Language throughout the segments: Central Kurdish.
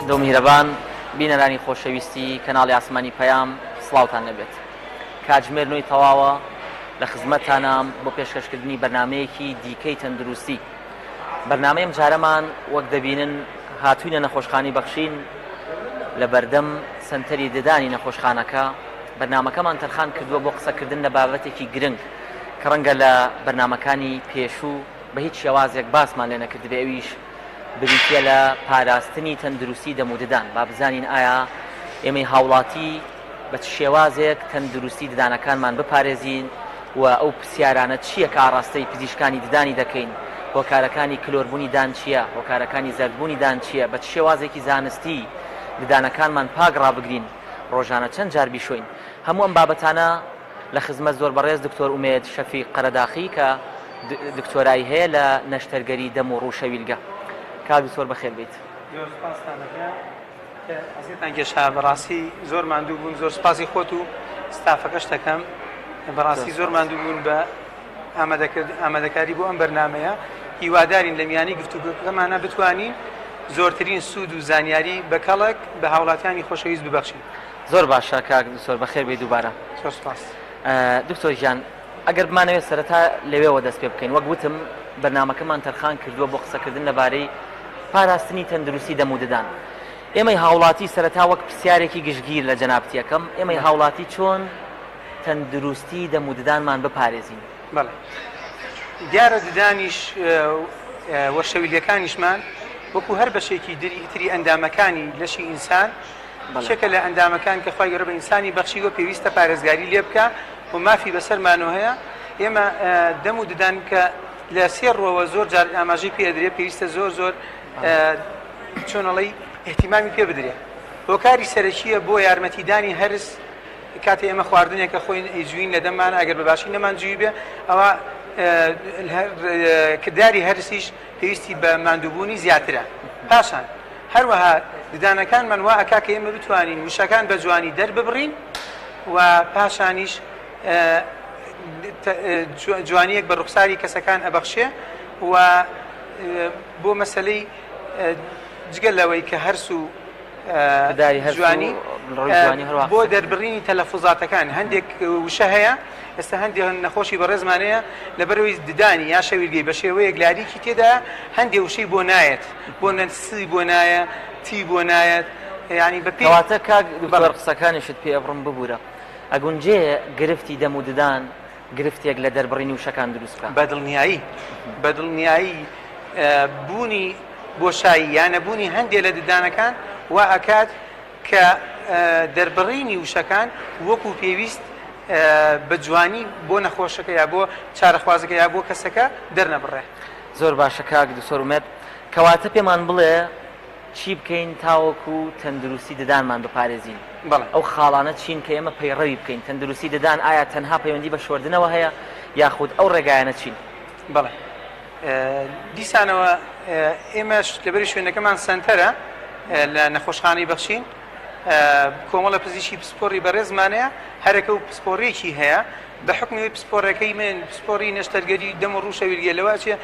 دۆ میهرەبان بینەرانی خۆشەویستی کەناڵی ئاسمانی پەیام سڵاوتان لەبێت. کاتژمێر نوێی تەواوە لە خزمەتتانام بۆ پێشکەشکردنی بەرنامەیەکی دیکەی تەندروستی. بەرنامەیەم جارەمان وەک دەبینن هاتووینە نەخۆشخانی بەخشین لە بەردەم سنتەری ددانی نەخۆشخانەکە. بەرنامەکەمان تەرخان کردووە بۆ قسەکردن لە بابەتێکی گرنگ کە ڕەنگە لە بەرنامەکانی پێشوو بە هیچ شێوازێک باسمان لێ نەکردبێ، ئەویش بریتە لە پاراستنی تەندروستی دەموددان. با بزانین ئایا ئێمەی هاوڵاتی بە چ شێوازێک تەندروستی ددانەکانمان بپارێزین و ئەو پرسیارانە چییە کە ئاڕاستەی پزیشکانی ددانی دەکەین، هۆکارەکانی کلۆربوونی دان چییە، هۆکارەکانی زەردبوونی دان چییە، بە چ شێوازێکی زانستی ددانەکانمان پاک ڕابگرین، ڕۆژانە چەند جار بیشۆین. هەموو ئەم بابەتانە لە خزمەت زۆر بەڕێز دکتۆر ئومێد شەفیق قەرەداخی کە دکتۆرای هەیە لە نەشتەرگەری دەم و ڕووشەویلگە. کاک دکتۆر بەخێر بیت. ئەزیێتان گەشا بەڕاستی زۆر ماندوو بوون، زۆر سپاسی خۆت و ستافەکەش دەکەم. بەڕاستی زۆر ماندوو بوون بە ئامادەکاری بۆ ئەم بەرنامەیە. هیوادارین لە میانی گفتوگۆکەمانە بتوانین زۆرترین سوود و زانیاری بە کەڵک بە هاوڵاتیانی خۆشەویست ببەخشین. زۆر باشە کاک دکتۆر بەخێر بیت دووبارە. زۆر سپاس. دکتۆر ژیان، ئەگەر بمانەوێت سەرەتا لەوێەوە دەست پێ بکەین، وەک وتم بەرنامەکەمان تەرخان کردووە بۆ قسەکردن لەبارەی پاراستنی تەندروستی دەموددان. ئێمەی هاوڵاتی سەرەتا وەک پرسیارێکی گشتگیر لە جەنابەتیەکەم، ئێمەی هاوڵاتی چۆن تەندروستی دەموددانمان بپارێزین؟ بەڵێ، دیارە ددانیش وەشەویلەکانیشمان وەکو هەر بەشێکی تری ئەندامەکانی لەشی ئینسان شێکە لە ئەندامەکان کە خی گەورە بە ئینسانی بەخشیوە پێویستە پارێزگاری لێ بکە و مافی بەسەرمانەوە هەیە. ئێمە دەم و ددان کە لە سێ ڕۆوە زۆر جار ئاماژەی پێدرێ، پێویستە زۆر چۆنەڵی احتیمامی پێ بدرێ. هۆکاری سەرەکیە بۆ یارمەتیدانی هەرس کاتێ ئێمە خواردنێکە خۆین ئەیجوین لە دەممان، ئەگەر بەباشی نەمانجووی بێ ئەوە کردداری هەرسیش پێویستی بە ماندووبوونی زیاترە. پاشان هەروەها ددانەکانمان وا ئەکا کە ئێمە بتوانین وشەکان بە جوانی دەرببڕین و پاشانیش جوانیەک بە ڕوخساری کەسەکان ئەبەخشێ و بۆ مەسەلەی جگەل لەوەی کە هەرس و جوانی بۆ دەربڕینی تەلەفوزاتەکان هەندێک وشە هەیە. ئێستا هەندێک نەخۆشی بەڕێزمانەیە لەبەرەوەی ددانی یا شەویلگەی بە شێوەیەک لاریکی تێدا هەندێک وشەی بۆ نایەت، بۆ نەسی بۆ نایە، تی بۆ نایەت. ینی بە کەواتە کاک دکتۆر قسەکانیشت پێ ئەبڕم ببوورە، ئەگونجێ گرفتی دەموددان گرفتێک لە دەربڕینی وشەکان دروست بکە. بەدڵنیایی بوونی بۆشایی یانەبوونی هەندێک لە ددانەکان وا ئەکات کە دەربڕینی وشەکان وەکو پێویست بە جوانی بۆ نەخۆشەکە یا بۆ چارەخوازەکە یا بۆ کەسەکە دەرنەبڕێ. زۆر باشە کاک دکتۆر ئومێد، کەواتە پێمان بڵێ چی بکەین تاوەکو تەندروستی ددانمان بپارێزین؟ ئەو خاڵانە چین کە ئێمە پەیڕەوی بکەین؟ تەندروستی ددان ئایا تەنها پەیوەندی بە شۆردنەوە هەیە یاخود ئەو ڕێگایانە چین؟ بەڵێ، دیسانەوە ئێمەش لەبەری شوێنەکەمان سنتەرە لە نەخۆشخانەی بەخشین، کۆمەڵە پزیشکی پسپۆڕی بەڕێزمانەیە، هەرەکە و پسپۆڕێکی هەیە بە حکمی پسپۆڕەکەی من پسپۆڕی نەشتەرگەری دەم و ڕووشەویلگە لەوە چێ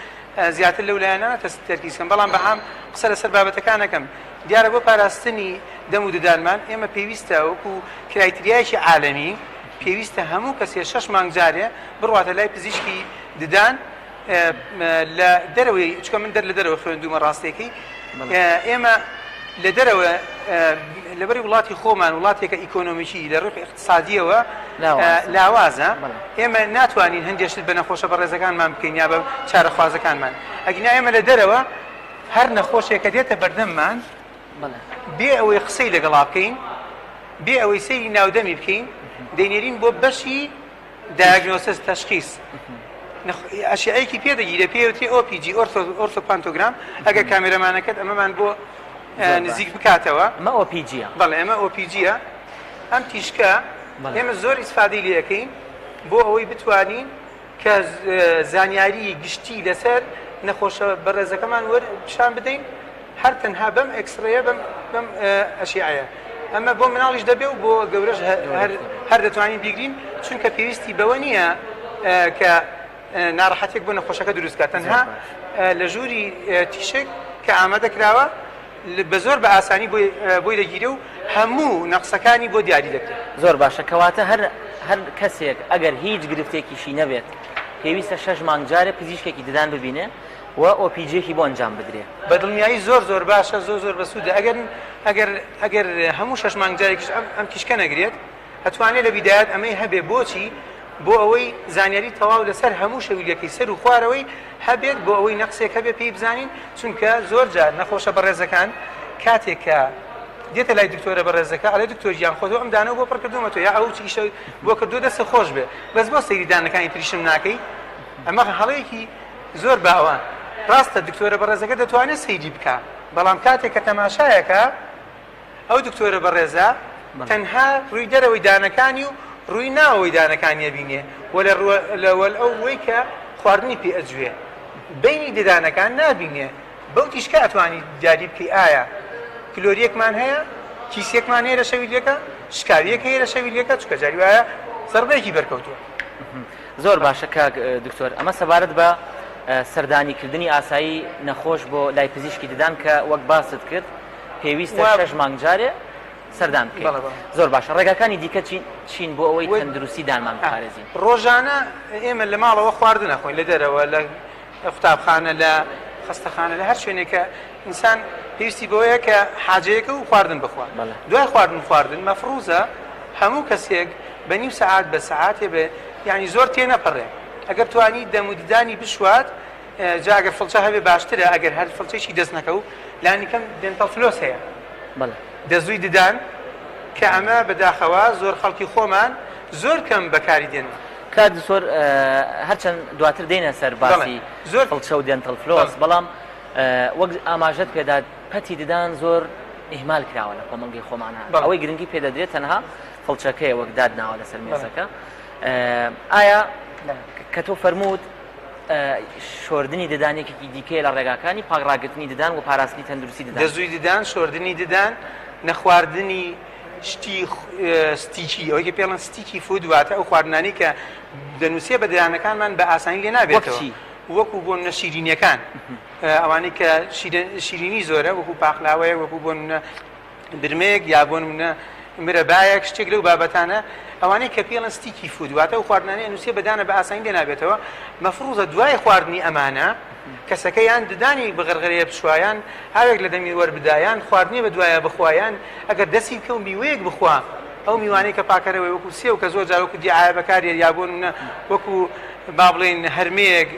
زیاتر لەو لایەنانە تەرکیزکەم. بەڵام بەعام قسە لەسەر بابەتەکانەکەم. دیارە بۆ پاراستنی دەم و ددانمان ئێمە پێویستە وەکو کرایتریایەکی عالەمی پێویستە هەموو کەسێ 6 مانگ جارێ بڕواتە لای پزیشکی ددان لە دەرەوەی، چکە من لە دەرەوە خوێندومە ڕاستێکی. ئێمە لە دەرەوە لەبەری وڵاتی خۆمان وڵاتێکە ئیکۆنۆمیکی لە ڕووی اقتصادیەوە لاوازە، ئێمە ناتوانین هەندێشت بە نەخۆشە بەڕێزەکانمان بکەین یا بە چارەخوازەکانمان. ئەگینا ئێمە لە دەرەوە هەر نەخۆشێکە دێتە بەردەممان بێ ئەوەی قسەی لەگەڵا بکەین، بێ ئەوەی سەیری ناودەمی بکەین، دەینێرین بۆ بەشی دایگنۆسیس تەشخیص. ئەشیایەکی پێدەگیرە پێوتری OPG ئۆرتۆپانتۆگرام. ئەگەر کامێرەمانەکەت ئەمەمان بۆ نزیک بکاتەوە. ئەمە OPG-ە. بەڵێ، ئەمە OPG-ە. ئەم تیشکە ئێمە زۆر ئیسفادەی لەکەین بۆ ئەوەی بتوانین کە زانیاری گشتی لەسەر نەخۆشە بەڕێزەکەمان وەرپشان بدەین، هەر تەنها بەم ئەکسڕەیە بەم ئەشیعەیە. ئەمە بۆ مناڵیش دەبێ و بۆ گەورەش هەر دەتوانین بیگرین، چونکە پێویستی بەوە نییە کە ناڕەحەتێک بۆ نەخۆشەکە دروستکات. تەنها لە ژووری تیشک کە ئامادەکراوە بە زۆر بە ئاسانی بۆی دەگیرێ و هەموو نەقسەکانی بۆ دیاری دەکرێت. زۆر باشە کەواتە هەر کەسێک ئەگەر هیچ گرفتێکیشی نەبێت پێویستە 6 مانگ جارێ پزیشکێکی ددان ببینێ و ئۆپیجێکی بۆ ئەنجام بدرێ. بەدڵنیایی زۆر باشە زۆر بەسوودە ئەگەر هەموو 6 مانگ جارێکیش ئەم تیشکە نەگرێت هەتوانێت لە بیدایەت ئەمەی هەبێ بۆچی بۆ ئەوەی زانیاری تەواو لەسەر هەموو شەویلەکەی سەر و خوارەوەی هەبێت بۆ ئەوەی نەقسێک هەبێ پێی بزانین چونکە زۆر جار نەخۆشە بەڕێزەکان کاتێکە دێتە لای دکتۆرە بەڕێزەکە ئەڵێ دکتۆر گیان خۆتەوە ئەم دانەوە بۆ پڕ کردومەوە یا ئەو چیشە بۆ کردو دەستە خۆش بێ بەس بۆ سەیریدانەکانی تریشم ناکەی ئەمە هەڵەیەکی زۆر باوە ڕاستە دکتۆرە بەڕێزەکە دەتوانێت سەیری بکە بەڵام کاتێک کە تەماشایەکە ئەو دکتۆرە بەڕێزە تەنها ڕووی دەرەوەی دانەکانی و ڕووی ناوەوەی دانەکانی بینێ لەوەل ئەو وەی کە خواردنی پێ ئەجوێ بینی ددانەکان نابینێ بەو تیشکە ئەتوانی دیاری بکەی ئایا کلۆریەکمان هەیە کیسێکمان هەیە لە شەویلەکە شکاویەک هەیە لە شەویلەکە چکە جاری وایە زەربەیەکی بەرکەوتووە. زۆر باشە کاک دکتۆر ئەمە سەبارەت بە سەردانیکردنی ئاسایی نەخۆش بۆ لای پزیشکی ددان کە وەک باست کرد پێویستە 6 مانگ جارێ سەردان بکەیت. زۆر باشە ڕێگاکانی دیکە چین بۆ ئەوەی تەندروستی دانمان بپارێزین. ڕۆژانە ئێمە لە ماڵەوە خواردن نەخۆین لە دەرەوە لە قوتابخانە لە خەستەخانە لە هەر شوێنێکە ئینسان پێویستی بۆیە کە حاجەیەکە و خواردن بخوا دوای خواردن مەفروزە هەموو کەسێک بە نیم سەعات بە سەعاتێ بێ یعنی زۆر تێنەپەڕێ ئەگەر توانی دەموددانی بشوات جاگەر فڵچە هەبێ باشترە ئەگەر هەر فڵچێکی دەست نەکە و لانیکەم دێنتەڵ فلۆس هەیە دەزووی ددان کە ئەمە بەداخەوە زۆر خەڵکی خۆمان زۆر کەم بەکاری دێن. کات زۆر هەرچەند دواتر دێنە سەر باسی زۆر فڵچە و دێنتەڵ فلۆس بەڵام وەک ئاماژەت پێدا پەتی ددان زۆر ئیهمال کراوە لە کۆمەڵگەی خۆمانە ئەوەی گرنگی پێدەدرێت تەنها فڵچەکەی وەک دادناوە لەسەر مێزەکە. ئایا کە تۆ فەرمووت شۆردنی ددانێکی دیکەی لە ڕێگاکانی پاگڕاگرتنی ددان و پاراستنی تەندروستی ددان دەزووی ددان شۆردنی ددان نەخواردنی شتی ستیکی ئەوەی پێڵەن ستیکی فود واتە ئەو خواردنانی کە دەنووسێ بە ددانەکانمان بە ئاسانی لێ نابێتەوە وەکو بۆ منە شیرینیەکان ئەوانەی کە شیرینی زۆرە وەکو پاخلاوەیە وەکو بۆ منە برمێک یا بۆ منە مرەبایەک شتێک لەو بابەتانە ئەوانەی کە پێڵەن ستیکی فود واتە ئەو خواردنانەی نووسێ بەدانە بە ئاسانی لێ نابێتەوە مەفروزە دوای خواردنی ئەمانە کەسەکە یان ددانی بەغەرغەرەیە بشوایان هاوێک لە دەمی وەربدایان خواردنی بە دوایە بخوایان ئەگەر دەستی بکە و میوەیەک بخوا ئەو میوانەی کە پاکەرەوەی وەکو سێ و کە زۆر جار وەکو دیعاە بەکارێت یا بۆ منە وەکو با بڵێن هەرمەیەک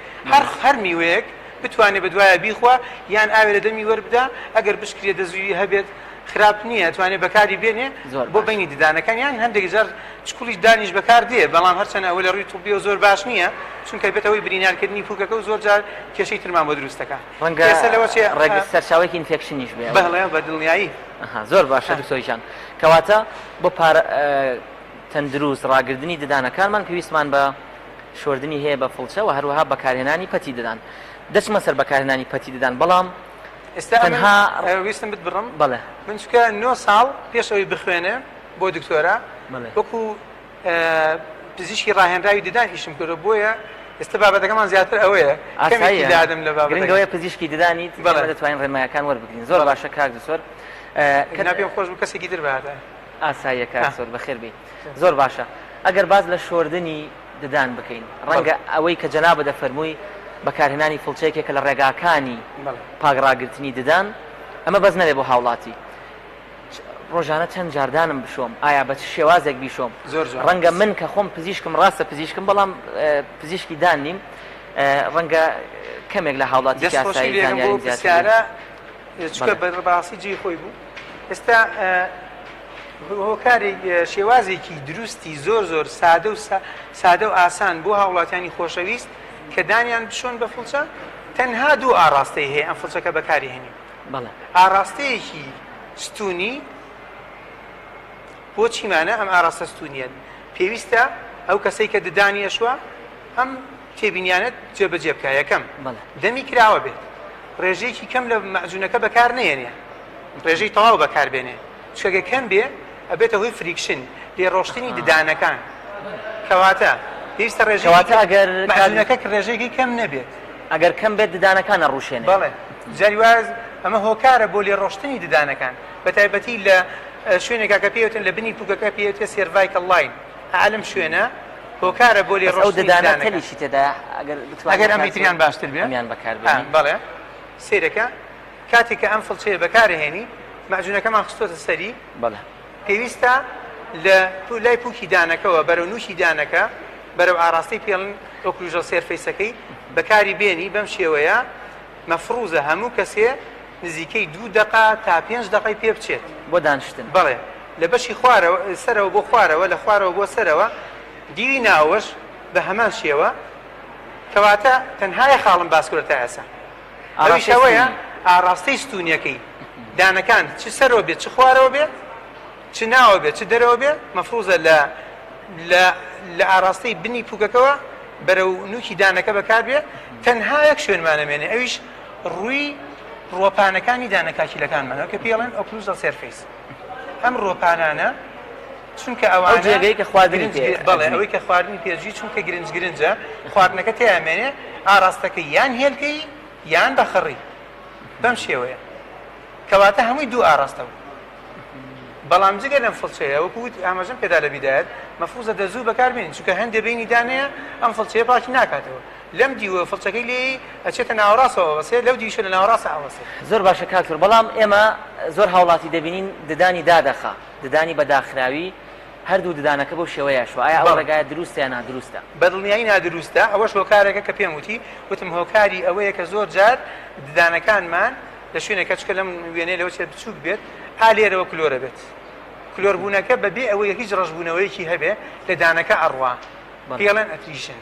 هەر میوەیەک بتوانێت بە دوایە بیخوا یان ئاوێ لە دەمی وەربدا ئەگەر بشکرێ دەزووی هەبێت خراپ نییە توانێت بەکاری بێنێ بۆ بینی ددانەکان یان هەندێک جار چکوڵیش دانیش بەکار دێ بەڵام هەرچەنە ئەوە لە ڕووی تووبیەوە زۆر باش نییە چونکە بێتەوەی برینارکردنی پووکەکە و زۆر جار کێشەی ترمان بۆ دروستەکە ڕێگە سەرچاوێکی ئینفێکشنیش بێ بەڵێ بەدڵنیایی زۆر باشە دکتۆریشان کەواتە بۆ تەندروست ڕاگردنی ددانەکانمان پێویستمان بە شۆردنی هەیە بە فڵچە و هەروەها بەکارهێنانی پەتی ددان دەچمە سەر بەکارهێنانی پەتی ددان بەڵام ئێستا ویستم بڕم بەڵێ من چکە 9 ساڵ پێش ئەوی بخوێنێ بۆ دکتۆرە وەکو پزیشکی ڕاهێنراوی ددان ئیشم کردو بۆیە ئێستا بابەتەکەمان زیاتر ئەوەیە کەمێکیدادم لە گرنگەوەیە پزیشکی ددانیت دەتوانین ڕێنمایەکان وەربگرین زۆر باشە کاک زۆر پێم خۆش بوو کەسێکی تر بەهاتە ئاساییە کاک زۆر بەخێر بێ زۆر باشە ئەگەر باز لە شۆردنی ددان بکەین ڕەنگە ئەوەی کە جەنابە دەفەرمووی بەکارهێنانی فڵچەیەکێکە لە ڕێگاکانی پاگڕاگرتنی ددان ئەمە بەس نەبێ بۆ هاوڵاتی ڕۆژانە چەند جاردانم بشۆم ئایا بە شێوازێک بیشۆم ڕەنگە من کە خۆم پزیشکم ڕاستە پزیشکم بەڵام پزیشکی دان نیم ڕەنگە کەمێک لە هاوڵاتی یاسایی زانیاری زیاترە چکە بەڕاستی جێی خۆی بوو ئێستا هۆکاری شێوازێکی دروستی زۆر سادە و ئاسان بۆ هاوڵاتیانی خۆشەویست کە دانیان بشۆن بە فڵچە تەنها دوو ئاڕاستەی هەیە ئەم فڵچەکە بەکاری هێنی ئاڕاستەیەکی ستونی بۆ چیمانە ئەم ئاڕاستە ستونیەت پێویستە ئەو کەسەی کە ددانی ئەشوە ئەم تێبینیانت جێبەجێ بکە یەکەم دەمی کراوە بێت ڕێژەیەکی کەم لە مەعجونەکە بەکار نێنێ ڕێژەی تەواو بەکاربێنێ چکە کەم بێ ئەبێتە هۆی فریکشن لێ ڕۆشتنی ددانەکان کەواتە پێویستە ڕێژەکە ڕێژەیەکی کەم نەبێت ئەگەر کەم بێت ددانەکان ڕوشێنێ بەڵێ جاری واز ئەمە هۆکارە بۆ لێ ڕۆشتنی ددانەکان بە تایبەتی لە شوێنێکا کە پێوتن لە بنی پووکەکە پێوتێ سێرڤایکەڵ لاین عالم شوێنە هۆکارە بۆ لێ ڕۆشتنی ددانەکان تەلیشی تێدا ئەگەر ئەمیتریان باشتر بێ ئەمیان بەکاربێنین بەڵێ سیرەکە کاتێک کە ئەم فڵچەیە بەکارهێنی مەعجونەکەمان خستۆتە سەری بەڵێ پێویستە لە لای پووکی دانەکەەوە بەرەو نووشی دانەکە بەرەو ئاراستی پێڵن ئۆکلوژە سێرفەیسەکەی بەکاری بێنی بەم شێوەیە مەفروزە هەموو کەسێ نزیکەی 2 دقا تا 5 دقی پێ بچێت بۆ دانیشتن بەڵێ لە بەشی خوارەوە سەرەوە بۆ خوارەوە لە خوارەوە بۆ سەرەوە دیوی ناوەش بە هەمان شێوە کەواتە تەنهای خاڵم باسکورە تا ئێسا ئەوەیە ئاڕاستەی ستونیەکەی دانەکان چ سەرەوە بێت چ خوارەوە بێت چ ناوە بێت چ دەرەوە بێت مەفروزە لە ئاراستەی بنی پووکەکەەوە بەرەو نوکی دانەکە بەکار بێت تەنها یەک شوێنمانەمێنێ ئەویش ڕووی ڕۆپانەکانی دانەکاکیلەکانمانەوە کە پێڵێن ئۆکلوزە سێرفەیس ئەم ڕۆپانانە چونکە ئەوانە جێگەی کە خواردنی بەڵێ ئەوەی کە خواردنی پێشی چونکە گرنجە خواردنەکە تیامێنێ ئاراستەکە یان هێلکەی یان بەخڕی بەم شێوەیە کەواتە هەمووی 2 ئاراستە بوو بەڵام جگە لەم فڵچەیە وەکووت ئاماژەم پێدا لە بیدایەت مەفروزە دەزوو بەکاربێنین چونکە هەندێک بینی دانەیە ئەم فڵچەیە پاکی ناکاتەوە لەم دیوە فڵچەکەی لێ ئەچێتە ناوەڕاستەوە وەسێ لەو دیویشە لە ناوەڕاستە ئاوەسێ زۆر باشە کاکتۆر بەڵام ئێمە زۆر هاوڵاتی دەبینین ددانی دادەخا ددانی بەداخراوی هەردوو ددانەکە بۆ شێوەیە شو ئایا ئەو ڕێگایە دروستە یان نادروستە بەدڵنیایی نادروستە ئەوەش هۆکارێکە کە پێم وتی وتم هۆکاری ئەوەیە کە زۆر جار ددانەکانمان لە شوێنێکە چکە لەم وێنێ لەوە چێت بچووک بێت لێرەوە کلۆرە بێت کلۆربوونەکە بەبێ ئەوەیە هیچ ڕژبوونەوەیەکی هەبێ لە دانەکە ئەڕوا پێڵێن ئەتریشن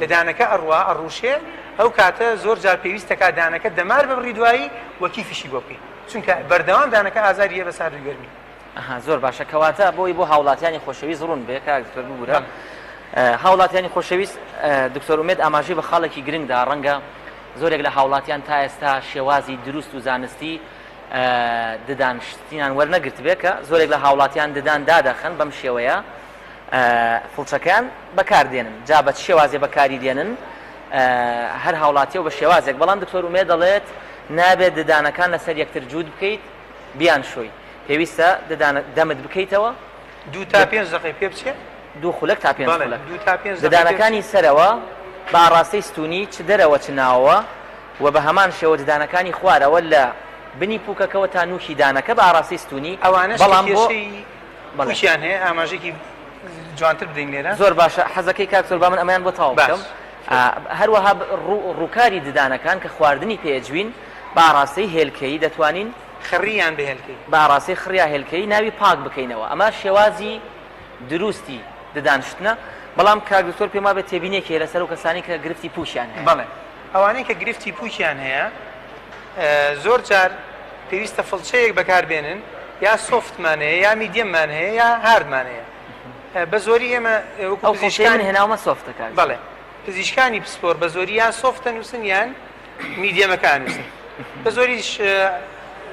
لە دانەکە ئەڕوا ئەڕوشێ ئەو کاتە زۆر جار پێویستەکە دانەکە دەمار ببڕی دوایی وەکی فیشی بۆ بکەیت چونکە بەردەوام دانەکە ئازاریە بە ساردی گەرمی زۆر باشە کەواتە بۆی بۆ هاوڵاتیانی خۆشەویست ڕوون بێ کاکتۆر ببوورە هاوڵاتیانی خۆشەویست دکتۆر ئومێد ئاماژەی بە خاڵێکی گرنگدا ڕەنگە زۆرێک لە هاوڵاتیان تا ئێستا شێوازی دروست و زانستی ددانشتینان وەرنەگرت بێ کە زۆرێک لە هاوڵاتیان ددان دادەخەن بەم شێوەیە فڵچەکان بەکاردێنن جا بە شێوازێ بەکاری دێنن هەر هاوڵاتی و بە شێوازێک بەڵام دکتۆر ئومێد دەڵێت نابێت ددانەکان لەسەر یەکتر جوود بکەیت بیان شوی پێویستە دەمت بکەیتەوە 2 تا 5 دقی پێ بچێت 2 خولەک تا 5 خولەک ددانەکانی ددانەکانی سەرەوە بە ئاڕاستەی ستونی چ دەرەوە چ ناوەوە و بە هەمان شێوە ددانەکانی خوارەوە لە بنی پووکەکەەوە تا نوکی دانەکە بە ئاڕاستی ستونی ئەوانە بەڵام بۆشیان هەیە ئاماژێکی جوانتر بدەین لێرە زۆر باشە حەزەکەی کاکتۆر با من ئەمەیان بۆ تاو بکەم هەروەها ڕووکاری ددانەکان کە خواردنی پێجوین بە ئاڕاستەی هێلکەی دەتوانین خڕیان بە هێلکەی بە ئاڕاستی خڕیا هێلکەی ناوی پاک بکەینەوە ئەمە شێوازی دروستی ددانشتنە بەڵام کاکتۆر پێما بێت تێبینێکی لەسەر و کەسانی کە گرفتی پووشیان هەیە بەڵێ ئەوانەی کە گرفتی پووشیان هەیە زۆر جار پێویستە فڵچەیەک بەکاربێنن یا سۆفتمانەیە یا میدیەممان هەیە یا هاردمانەیە بە زۆری ئێمە ئەو فڵچەیە من هێناومە سۆفتەکە بەڵێ پزیشکانی پسپۆر بە زۆری یان سۆفتە نووسن یان میدیەمەکان نووسن بە زۆریش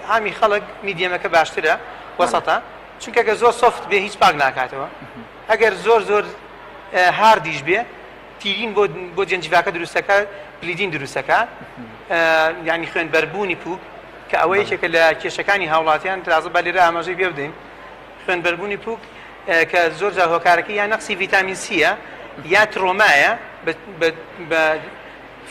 هامی خەڵک میدیەمەکە باشترە وەسەتە چونکە گە زۆر سۆفت بێ هیچ پاک ناکاتەوە ئەگەر زۆر هاردیش بێ تیرین بۆ جەنجڤاکە دروستەکە بلیدین دروستەکە یعنی خوێنبەربوونی پووک کە ئەوەی یەکێکە لە کێشەکانی هاوڵاتیان تازە بە لێرە ئاماژەی پێ بدەین خوێنبەربوونی پووک کە زۆر جار هۆکارەکەی یا نەقسی ڤیتامین سیە یا ترۆمایە بە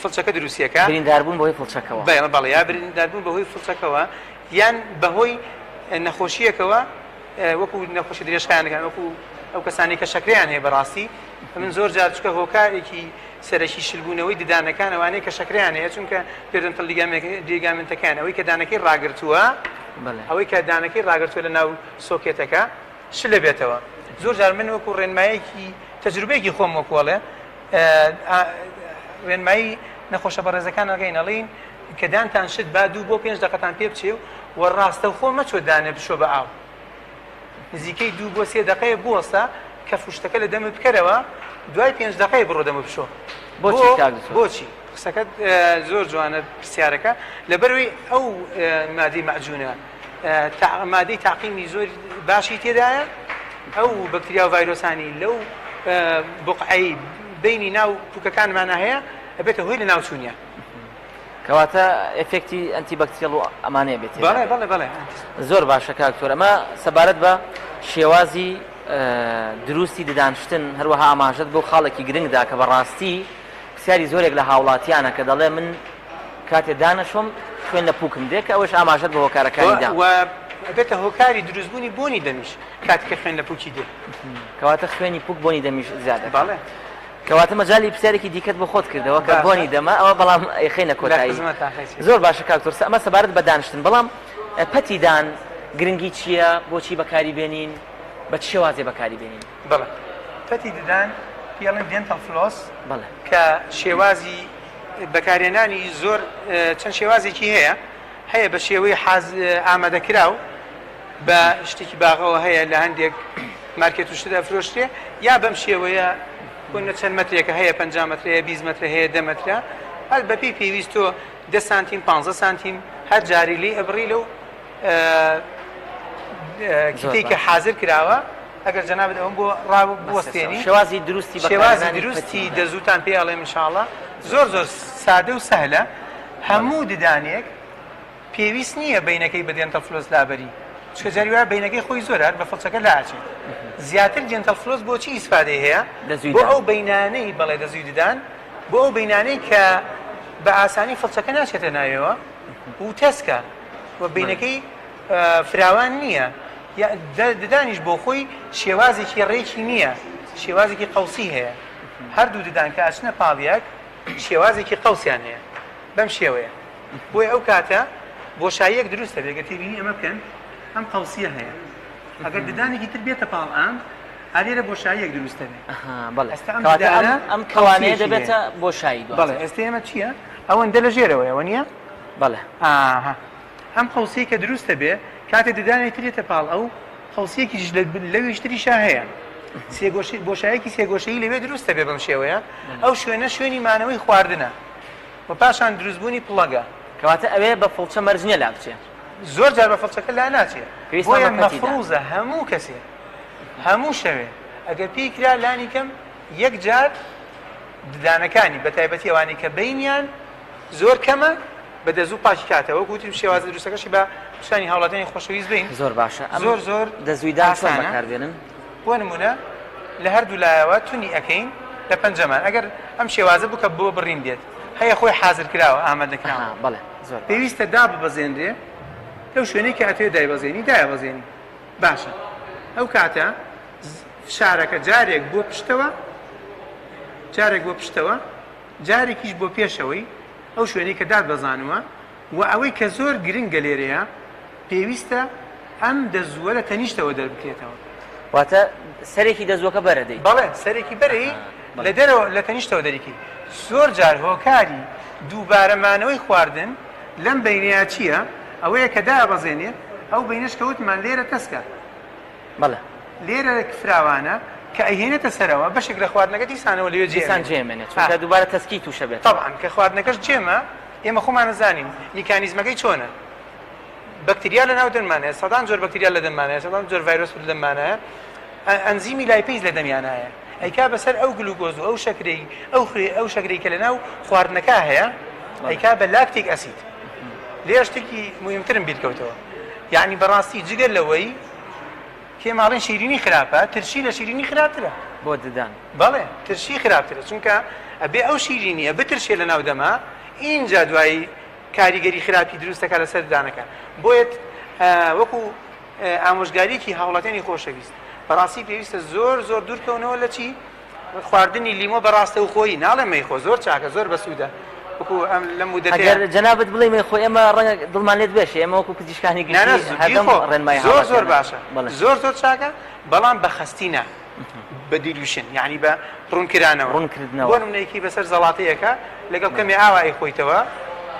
فڵچەکە دروستیەکە برینداربوون بەهۆی فڵچەکەوە بەڵێ یا برینداربوون بەهۆی فڵچەکەوە یان بەهۆی نەخۆشیەکەوە وەکو نەخۆشی درێژخایانەکان وەکو ئەو کەسانی کە شەکریان هەیە بەڕاستی من زۆر جار چکە هۆکارێکی سەرەکی شلبوونەوەی ددانەکان ئەوانەیە کە شەکریان هەیە چونکە پێدەنتڵ لیگامنتەکان ئەوەی کە دانەکەی ڕاگرتووە ئەوەی کە دانەکەی ڕاگرتووە لە ناو سۆکێتەکە شل بێتەوە زۆر جار من وەکو ڕێنمایەکی تەجروبەیەکی خۆم وەکوڵێ ڕێنمایی نەخۆشە بەڕێزەکان ئەگەینەڵین کە دانتان شت با 2 بۆ 5 دقەتان پێ بچێ و ڕاستە خۆ مەچۆ دانێ بشۆ بە ئاو نزیکەی 2 بۆ 3 دقەیە بوەستە کە فوشتەکە لە دەمت بکەرەوە دوای 5 دقەیە بڕۆ دەمە بشۆ بۆچی قسەکەت زۆر جوانە پرسیارەکە لەبەروی ئەو مادەی مەعجونە مادەی تاقیمی زۆر باشی تێدایە ئەو بەکتریا و ڤایرۆسانی لەو بقعەی بینی ناو پووکەکانمانە هەیە ئەبێتە هۆی لە ناوچوونیە کەواتە ئفێکتی ئەنتیبەکتریل و ئەمانەیە بێت بەڵێ بەڵێ بەڵێ زۆر باشە کاکتۆر ئەمە سەبارەت بە شێوازی دروستی ددانشتن هەروەها ئاماژەت بۆ خاڵێکی گرنگدا کە بەڕاستی پرسیاری زۆرێک لە هاوڵاتیانە کە دەڵێ من کاتێ دانەشۆم خوێن لە پووکم دێ کە ئەوەش ئاماژەت بە هۆکارەکانیدا بێتە هۆکاری دروستبوونی بۆنی دەمیش کاتێککە خوێن لە پووکی دێ کەواتە خوێنی پووک بۆنی دەمیش زیادە بەڵێ کەواتە مەجای پرسیارێکی دیکەت بۆ خۆت کردەوە کە بۆنی دەما ئەوە بەڵام ئەیخینە کۆتایی زۆر باشە کاکتۆر ئەمە سەبارەت بە دانیشتن بەڵام پەتیدان گرنگی چییە بۆچی بەکاری بێنین بە چ شێوازێ بەکاری بێنین بەڵێ پەتی ددان پێڵێن دێنتەڵ فلۆس بەڵێ کە شێوازی بەکارێنانی زۆر چەند شێوازێکی هەیە بە شێوەی ئامادەکراو بە شتێکی باغەوە هەیە لە هەندێک مارکێت و شتدا فرۆشتێ یا بەم شێوەیە بوونە چەند مەترێکە هەیە 50 مەترەیە 20 مەترە هەیە 10 مەترە هەر بەپی پێویست تۆ 10 سانتیم 15 سانتیم هەر جاری لی ئەبڕی لەو کتێککە حاضر کراوە ئەگەر جەنابێت ئەوم بۆ ڕابوەستێنی شێوازی دروستی شێوازی دروستی دەزووتان پێڵێ انشاءالله زۆر زۆر سادە و سەهلە هەموو ددانێک پێویست نییە بینەکەی بە دێنتەڵ فلۆس لابەری چکە جاری وایە بینەکەی خۆی زۆر هەر بە فڵچەکە لاچێت زیاتر دێنتەڵ فلۆس بۆچی ئیسفادەی هەیە بۆ ئەو بینانەی بەڵێ دەزووی ددان بۆ ئەو بینانەی کە بە ئاسانی فڵچەکە ناچێتە ناوێەوە و تەسکە و بینەکەی فراوان نییە ددانیش بۆ خۆی شێوازێکی ڕێکی نییە شێوازێکی قەوسی هەیە هەردوو ددان کە ئاچنە پاڵیەک شێوازێکی قەوسیان هەیە بەم شێوەیە بۆی ئەو کاتە بۆشاییەک دروستە بێگە تێبینی ئەمە بکەن ئەم قەوسیە هەیە ئەگەر ددانێکی تر بێتە پاڵ ئام ئالێرە بۆشاییەک دروستە بێت ئەم کەوانەیە دەبێتە بۆشایی بەڵێ ئێستا ئێمە چییە ئەوەندە لە ژێرەوەیەوە نییە بەڵێ ئەم قەوسەی کە دروستە بێ کاتێک ددانێک ترێتە پاڵ ئەو قەوسیەکیش لەویشتریشا هەیە بۆشایەکی سێگۆشەیی لەوێ دروستە بێ بەم شێوەیە ئەو شوێنە شوێنی مانەوەی خواردنە و پاشان دروستبوونی پڵەگە کەواتە ئەوێ بە فڵچە مەرجنیە لا بچێ زۆر جار بە فڵچەکە لا ناچێت بۆیە مەفروزە هەموو کەسێ هەموو شەوێ ئەگەر پێی کرا لانی کەم یەک جار ددانەکانی بە تایبەتی ئەوانی کە بینیان زۆر کەمە بە دەزوو پاکی کاتەوە گوتیم شێوازە دروستەکەشی بە پیشانی هاوڵاتیانی خۆشەویست بین زۆر باشە زۆر زۆر دەزویدان بەکاربێنن بۆ نمونە لە هەردوو لایەوە تونی ئەەکەین لە پەنجەمان ئەگەر ئەم شێوازە بکە بۆ بڕین دێت هەیە خۆی حاضر کراوە ئامادەکراوە بەڵێ زۆر پێویستە داببەزێنرێ لەو شوێنەی کە ئەتوێ دایبەزێنی دایبەزێنی باشە ئەو کاتە فشارەکە جارێک بۆ پشتەوە جارێک بۆ پشتەوە جارێکیش بۆ پێشەوەی ئەو شوێنەی کە دادبەزانوە و ئەوەی کە زۆر گرنگە لێرەیە پێویستە ئەم دەزووە لە تەنیشتەوە دەربکرێتەوە واتە سەرێکی دەزووەکە بەرەدەی بەڵێ سەرێکی بەرەی لە دەرەوە لە تەنیشتەوە دەریکی زۆر جار هۆکاری دووبارەمانەوەی خواردن لەم بینەیە چییە ئەوەیە کە دابەزێنێت ئەو بینش کەوتمان لێرە تەسکە بەڵێ لێرە فراوانە کە ئەهێنێتە سەرەوە بەشێک لە خواردنەکە دیسانەوە لێ دیسان جێمێنێت چونکە دووبارە تەسکی تووشە بێت طبعاً کە خواردنەکەش جێمە ئێمە خۆمان نەزانین میکانیزمەکەی چۆنە بەکتریا لە ناو دەمانەیە سەدان جۆر بەکتریا لە دەمانەیە سەدان جۆر ڤایرۆس لە دەمانەیە ئەنزیمی لایپیز لە دەمیانایە ئەیکا بەسەر ئەو گلوکۆز و ئەو شەکرەی ئەو شەکرەی کە لە ناو خواردنەکە هەیە ئەیکا بە لاکتیک ئەسید لێ شتێکی مهمترم بیرکەوتەوە یعنی بەڕاستی جگەر لەوەی کێماڵێن شیرینی خراپە ترشی لە شیرینی خراپترە بۆ ددان بەڵێ ترشی خراپترە چونکە ئەبێ ئەو شیرینیە بترشێ لە ناو دەما اینجا دوایی کاریگەری خراپی دروستەکە لەسەر ددانەکە بۆیەت وەکو ئامۆژگاریەکی هاوڵاتیانی خۆشەویست بەڕاستی پێویستە زۆر زۆر دوورکەونەوە لە چی خواردنی لیمۆ بەڕاستە و خۆی ناڵێ مەیخۆ زۆر چاکە زۆر بەسوودە وەکو ئەم لە مودەتەیە جەنابەت بڵێ مەیخۆ ئێمە ڕەنگە دڵمان لێت بێشێ ئێمە وەکو پزیشکانی ڕێنمای زۆر زۆر باشە زۆر زۆر چاکە بەڵام بە خەستینە بە دیلوشن یعنی بە ڕوونکردنەوە بۆ نمونەیەکی بەسەر زەڵاتەیەکە لەگەڵ کەمێ ئاوای خۆیتەوە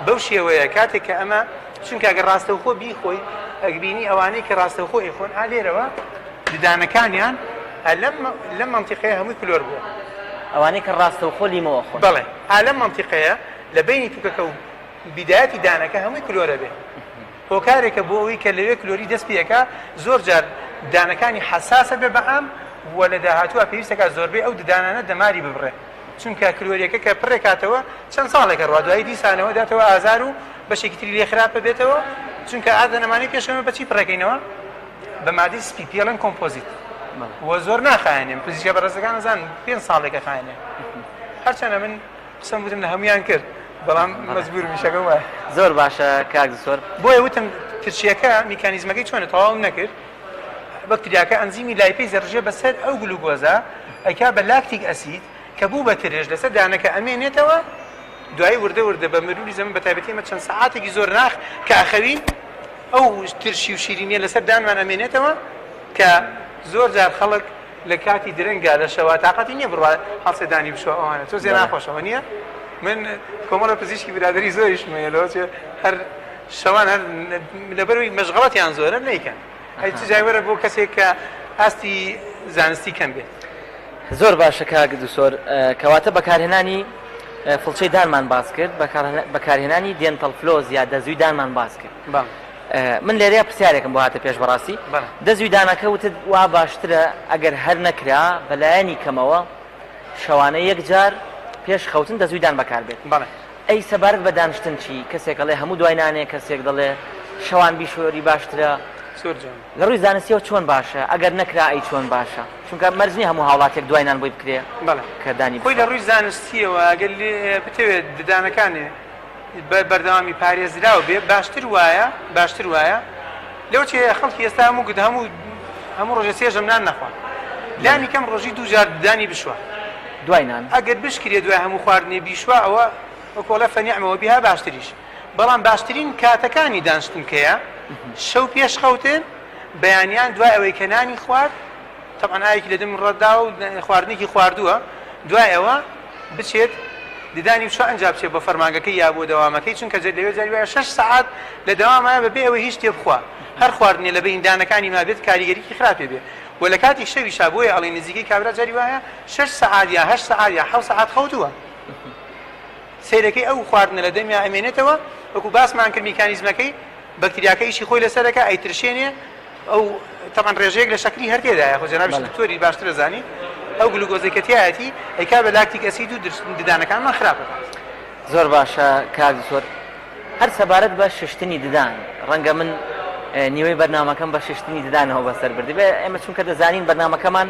بەو شێوەیە کاتێک کە ئەمە چونکە ئەگەر ڕاستەوخۆ بیخۆی ئەگبینی ئەوانەی کە ڕاستەوخۆ ئەیخۆن ئالێرەوە ددانەکانیان لەم مەنتیقەیە هەمووی کلۆر بووە ئەوانەی کە ڕاستەوخۆ لیمەوە خۆن بەڵێ لەم مەنتیقەیە لە بینی توکەکە و بیدایەتی دانەکە هەمووی کلۆرە بێ هۆکارێکە بۆ ئەوەی کە لەوێ کلۆری دەست پێەکە زۆر جار دانەکانی حساسە بێ بە ئام وە لە داهاتووە پێویستەکە زۆربەی ئەو ددانانە دەماری ببڕێ چونکە کلۆریەکە کە پڕێکاتەوە چەند ساڵێکە ڕوا دوایی دیسانەوە داتەوە ئازار و بەشێکی تری لێ خراپە بێتەوە چونکە ئادەنەمانی پێشەوە بەچی پڕەکەینەوە بە مادەی سپی پێڵەن کۆمپۆزیت وە زۆر ناخایێنێن پزیشکە بەڕێزەکان نەزان 5 ساڵێکە خایێنێ هەرچەندە من قسەم وتم لە هەمویان کرد بەڵام مەجبور میشەکەم وایە زۆر باشە کاک دکتۆر بۆیە وتم ترشیەکە میکانیزمەکەی چۆنە تەواو نەکرد بەکتریاکە ئەنزیمی لایپەی زەرژێ بەسەر ئەو گلوکۆزە ئەیکا بە لاکتیک ئەسید کە بوو بە ترێژ لەسەر دانەکە ئەمێنێتەوە دوای وردە بە مروری زەمن بە تایبەتی ئەمە چەند سەعاتێکی زۆر ناخ کە ئەخەوین ئەو ترشی و شیرینیە لەسەر دانمان ئەمێنێتەوە کە زۆر جار خەڵک لە کاتی درەنگا لە شەوە تااقەتی نییە بڕوا هەڵسەدانی بشوە ئەوانە تۆ زێ ناخۆشەوە نییە من کۆمەڵە پزیشکی برادری زۆریشمەیەلەوە هەر شەوان هەر لەبەروی مەشغەڵەتیان زۆرە نیکەن ئەی چ جایوەرە بۆ کەسێک کە ئاستی زانستی کەم بێت زۆر باشە کاک دکتۆر کەواتە بەکارهێنانی فڵچەی دانمان باس کرد بەکارهێنانی دێنتەڵ فلۆز یا دەزوی دانمان باس کرد من لێرەیە پرسیارێکم بۆ هاتە پێش بەڕاستی دەزوی دانەکە وتت وا باشترە ئەگەر هەر نەکرا بەلایەنی کەمەوە شەوانە یەک جار پێش خەوتن دەزوی دان بەکار بێت ئەی سەبارەت بە دانشتن چی کەسێک دەڵێ هەموو دوای نانێ کەسێک دەڵێ شەوان بیشۆری باشترە لە ڕووی زانستیەوە چۆن باشە ئەگەر نەکرا ئەی چۆن باشە چونکە مەرجنی هەموو هاوڵاتێک دوای نان بۆی بکرێ کە دانی خۆی لە ڕووی زانستیەوە ئەگەر بتەوێت ددانەکانێ بەردەوامی پارێزراوە بێ باشتر وایە لەو چێ خەڵکی ئێستا هەموو گوت هەموو ڕۆژە سێژەم نان نەخوا لانی کەم ڕۆژی دوو جار دانی بشوە دوای نان ئەگەر بشکرێ دوای هەموو خواردنێ بیشوە ئەوە وەکۆڵە فەنیعمەوە بیها باشتریش بەڵام باشترین کاتەکانی دانشتن کەیە شەو پێش خەوتن بەیانیان دوای ئەوەی کە نانی خوارد تەبعەن ئایەکی لە دەم ڕەتدا و خواردنێکی خواردووە دوای ئەوە بچێت ددانی بچوە ئەنجا بچێت بە فەرمانگەکەی یا بۆ دەوامەکەی چونکە لەوێ جاری وایە 6 سەعات لە دەوامایە بەبێ ئەوەی هیچ شتێ بخوا هەر خواردنێ لە بەیندانەکانی ما بێت کاریگەریکی خراپێ بێ و لە کاتی شەویشا بۆیە ئەڵێ نزیکەی کابرا جاری وایە 6 سەعات یا 8 سەعات یا 7 سەعات خەوتووە سیرەکەی ئەو خواردنە لە دەمیا ئەمێنێتەوە وەکو باسمان کرد میکانیزمەکەی بەکتریاکەیشی خۆی لەسەرەکە ئەیترشێنێ ئەو تەمان ڕێژەیەک لە شەکری هەر تێدایە خۆ جەنابی دکتۆری باشتر دەزانی ئەو گلوکۆزەی کە تایەتی ئەیکا بە لاکتیک ئەسید و ددانەکانمان خراپە زۆر باشە کاک دکتۆر هەر سەبارەت بە ششتنی ددان ڕەنگە من نیوەی بەرنامەکەم بە ششتنی ددانەوە بەسەر بردی بێ ئێمە چونکە دەزانین بەرنامەکەمان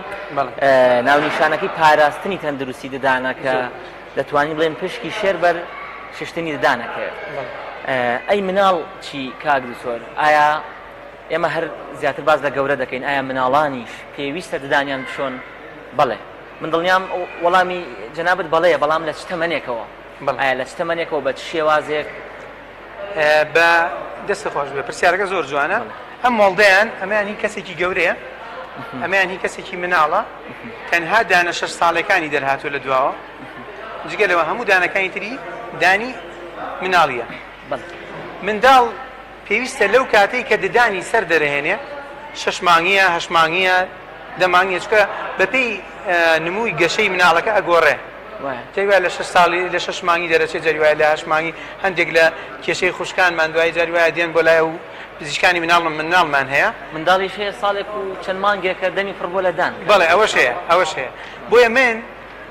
ناونیشانەکەی پاراستنی تەندروستی ددانەکە دەتوانین بڵێن پشکی شێر بەر ششتنی ددانەکە ئەی مناڵ چی کاک دکتۆر ئایا ئێمە هەر زیاتر باز لە گەورە دەکەین ئایا مناڵانیش پێویستە ددانیان بشۆن بەڵێ من دڵنیام وەڵامی جەنابەت بەڵەیە بەڵام لە چ تەمەنێکەوە ئایا لە چ تەمەنێکەوە بە چ شێوازێک بە دەستی خۆش بێ پرسیارەکە زۆر جوانە ئەم مۆڵدەیان ئەمەیان هی کەسێکی گەورەیە ئەمەیان هی کەسێکی مناڵە تەنها دانە 6 ساڵەکانی دەرهاتوو لە دواوە جگەلەوە هەموو دانەکانی تری دانی مناڵیە منداڵ پێویستە لەو کاتەی کە ددانی سەر دەرەهێنێ 6 مانگیە 8 مانگیە 10 مانگیە چکە بەپێی نمووی گەشەی مناڵەکە ئەگۆڕێ جاریوایە لە 6 ساڵی لە 6 مانگی دەرەچێت جاریوایە لە 8 مانگی هەندێک لە کێشەی خوشکانمان دوای جاریوایە دێن بۆ لای و پزیشکانی مناڵمان هەیە منداڵیش هەیە ساڵێک و چەند مانگێکە دەمی پڕ بۆ لە دان بەڵێ ئەوەش هەیە بۆیە من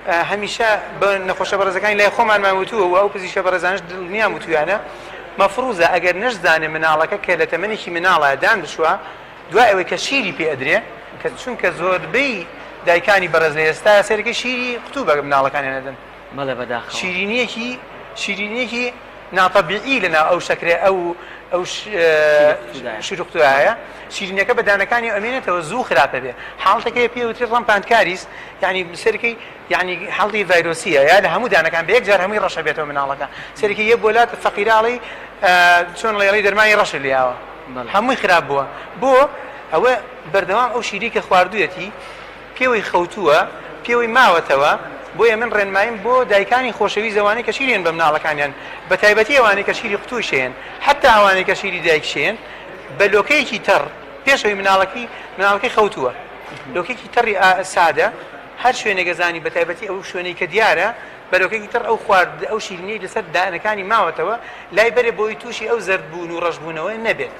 هەمیشە بە نەخۆشە بەڕێزەکانی لای خۆمانمان وتووە و ئەو پزیشکە بەڕێزانش دڵنیام وتویانە مەفروزە ئەگەر نەشزانێ مناڵەکە کە لە تەمەنێکی مناڵە دان بشوە دوای ئەوەی کە شیری پێ ئەدرێ کە چونکە زۆربەی دایکانی بەڕێز لە ئێستا سەرەکەی شیری قوتوو بە مناڵەکانیان ئەدەن شیرینیەکی ناتەبیعی لەنا ئەو شەکرێ ئەو شیرقتوایە شیرینەکە بە دانەکانی ئەمێنێتەوە زوو خراپە بێ حاڵتەکەی پێوتری ڕەمپاندکاریس یعنی سەرەکەی یعنی حاڵی ڤایرۆسیە یا لە هەموو دانەکان بە یەک جار هەمووی ڕەشە بێتەوە مناڵەکە سەرەکی یەک بۆلات فەقیراڵی چۆن لێڵی دەرمانی ڕەشە لیاوە هەمووی خراپ بووە بۆ ئەوە بەردەوام ئەو شیری کە خواردوویەتی پێوەی خەوتووە پێوەی ماوەتەوە بۆیە من ڕێنمایم بۆ دایکانی خۆشەوی زەوانەی کە شیرێن بە مناڵەکانیان بە تایبەتی ئەوانەی کە شیری قوتوو شێن حتا ئەوانەی کە شیری دایک شێن بە لۆکەیەکی تەڕ پێشەوەی مناڵەکەی خەوتووە لۆکەیەکی تەڕی سادە هەر شوێنێک زانی بە تایبەتی ئەو شوێنەی کە دیارە بە لۆکەیەکی تەڕ ئەو خوارد ئەو شیرینی لەسەر دانەکانی ماوەتەوە لای بەرێ بۆی تووشی ئەو زەردبوون و ڕەشبوونەوە نەبێت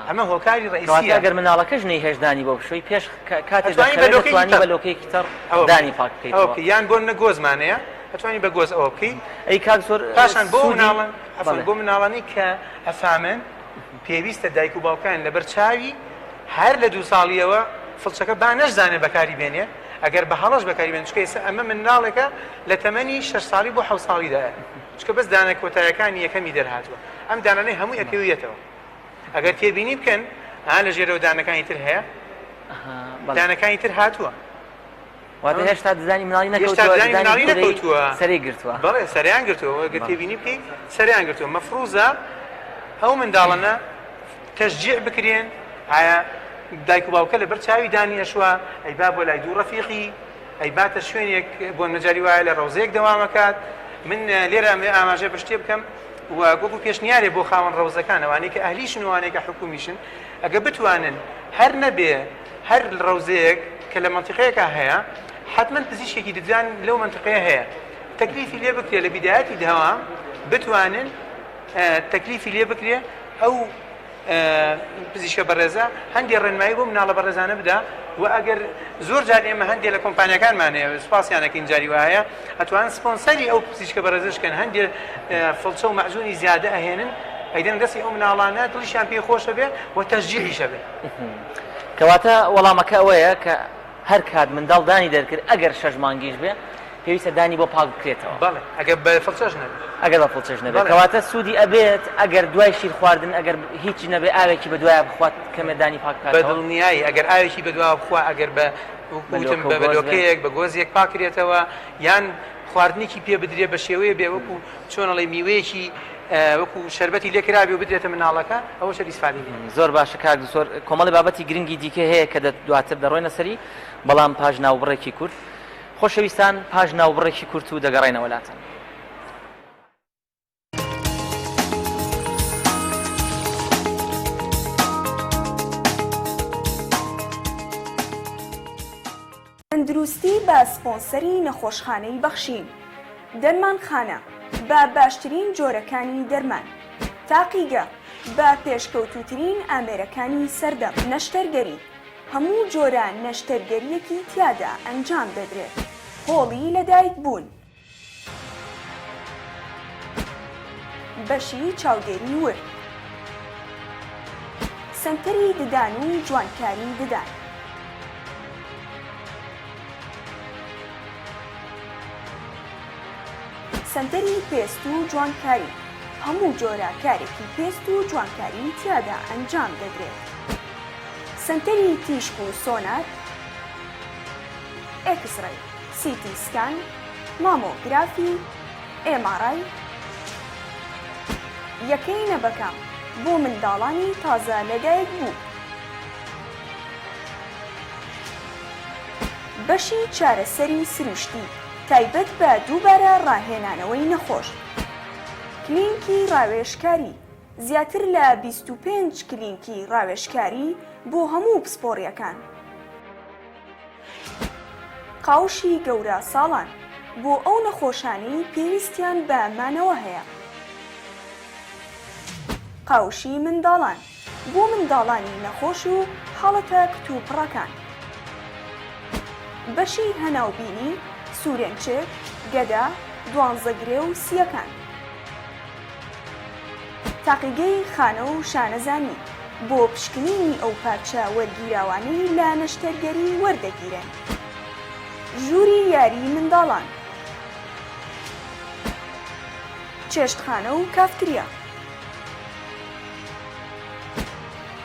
ئەمە هۆکاری ڕئیسیە ئەگەر مناڵەکەش نەی هێشتدانی بۆ بشوی پێش کاتێک دەتوانی بە لۆکەیەکی تەڕ دانی پاک بکەیتەوە یان بۆ نە گۆزمانەیە ئەتوانی بە گۆز ئەوە بکەیت. ئەی کاک زۆر پاشان بۆ مناڵانی کە ئەفامن پێویستە دایک و باوکان لەبەر چاوی هەر لە 2 ساڵیەوە فڵچەکە با نەشزانێ بەکاری بێنێ ئەگەر بە هەڵەش بەکاری بێن چکە ئێستا ئەمە مناڵێکە لە تەمەنی 6 ساڵی بۆ 7 ساڵیدایە چکە بەس دانە کۆتایەکانی یەکەمی دەرهاتووە ئەم دانانەی هەمووی ئەکەویەتەوە ئەگەر تێبینی بکەن لە ژێرەوە دانەکانی تر هەیە دانەکانی تر هاتووە واتە هێشتا دزانی مناڵی نەکەوتووە سەری گرتووە بەڵێ سەریان گرتووە گە تێبینی بکەیت سەریان گرتووە مەفروزە ئەو منداڵانە تەشجیع بکرێن ئایا دایک و باوکە لەبەر چاوی دانیەشوە ئەی با بۆ لای دوو ڕەفیقی ئەی باتە شوێنێک بۆ مەجاری وایە لە ڕەوزەیەک دەوامەکات من لێرە ئاماژە بە شتێ بکەم و گۆگو پێشنیارێ بۆ خاوەن ڕەوزەکان ئەوانەی کە ئەهلیشن وانەیە کە حکومیشن ئەگە بتوانن هەر نەبێ هەر ڕەوزەیەک کە لە منتیقەیەکە هەیە حتمما پزیشکێکی ددان لەو منتیقەیە هەیە تەکلیفی لێ بکرێ لە بیدایەتی داوا بتوانن تەکلیفی لێ بکرێ ئەو پزیشکە بەڕێزە هەندێک ڕێنمایی بۆ مناڵە بەڕێزانە بدا و ئەگەر زۆر جار ئێمە هەندێک لە کۆمپانیەکانمانەیە سوپاسیانەکەین جاری وایە ئەتوان سپۆنسەری ئەو پزیشکە بەڕێزەشکەن هەندێک فڵچە و مەعجونی زیادە ئەهێنن ئەیدەن دەستی ئەو مناڵانە دڵیشیان پێ خۆشە بێ و تەشجیعیشە بێ کەواتە وەڵامەکە ئەوەیە کە هەر کات منداڵ دانی دەرکرد ئەگەر 6 مانگیش بێ پێویستە دانی بۆ پاک بکرێتەوە بەڵێ ئەگەر بە فڵچەش نەبێت ئەگەر بە فڵچەش نەبێت کەواتە سوودی ئەبێت ئەگەر دوای شیر خواردن ئەگەر هیچ نەبێ ئاوێکی بە دوایە بخوات کەمە دانی پاک بە دڵنیایی ئەگەر ئاوێکی بە دوای بخوا ئەگەر بە وتم بە بەلۆکەیەک بە گۆزێک پاکرێتەوە یان خواردنێکی پێ بدرێ بە شێوەیە بێ وەکو چۆنەڵی میوەیەکی وەکو شەربەتی لێکرابی و بدرێتە مناڵەکە ئەوە شەر ئیسفادەی زۆر باشە کاک زۆر کۆمەڵی بابەتی گرنگی دیکە هەیە کە دواتر دەڕۆینە سەری بەڵام پاژ ناوبڕێکی کورد خۆشەویستان پاژ ناوبڕێکی کورت و دەگەڕێنەوە وڵاتان تەندروستی بە سپۆنسەری نەخۆشخانەی بەخشین دەرمانخانە بە باشترین جۆرەکانی دەرمان تاقیگە بە پێشکەوتوترین ئامێرەکانی سەردەم نەشتەرگەری هەموو جۆرە نەشتەرگەریەکی تیادا ئەنجام دەدرێت هۆڵی لەدایک بوون بەشی چاودێری ورد سنتەری ددان و جوانکاری ددان سنتەری پێست و جوانکاری هەموو جۆرە کارێکی پێست و جوانکاری تیادا ئەنجام دەدرێت سنتەری تیشک و سۆنار ئێکسڕێ سیتی سکان مامۆگرافی ئێماڕای یەکەی نەبەکە بۆ منداڵانی تازە لەدایک بوو بەشی چارەسەری سروشتی تایبەت بە دووبارە ڕاهێنانەوەی نەخۆش کلینکی ڕاوێژکاری زیاتر لە 25 کلینکی ڕاوێژکاری بۆ هەموو پسپۆڕیەکان قاوشی گەورە ساڵان بۆ ئەو نەخۆشانەی پێویستیان بە مانەوە هەیە قاوشی منداڵان بۆ منداڵانی نەخۆش و حاڵەتە کتوپڕەکان بەشی هەناوبینی سوورێنچێک گەدا دوانزەگرێ و سیەکان تاقیگەی خانە و شانەزانی بۆ پشکنینی ئەو پارچە وەرگیراوانەی لە نەشتەرگەری وەردەگیرن ژووری یاری منداڵان چێشتخانە و کافتریا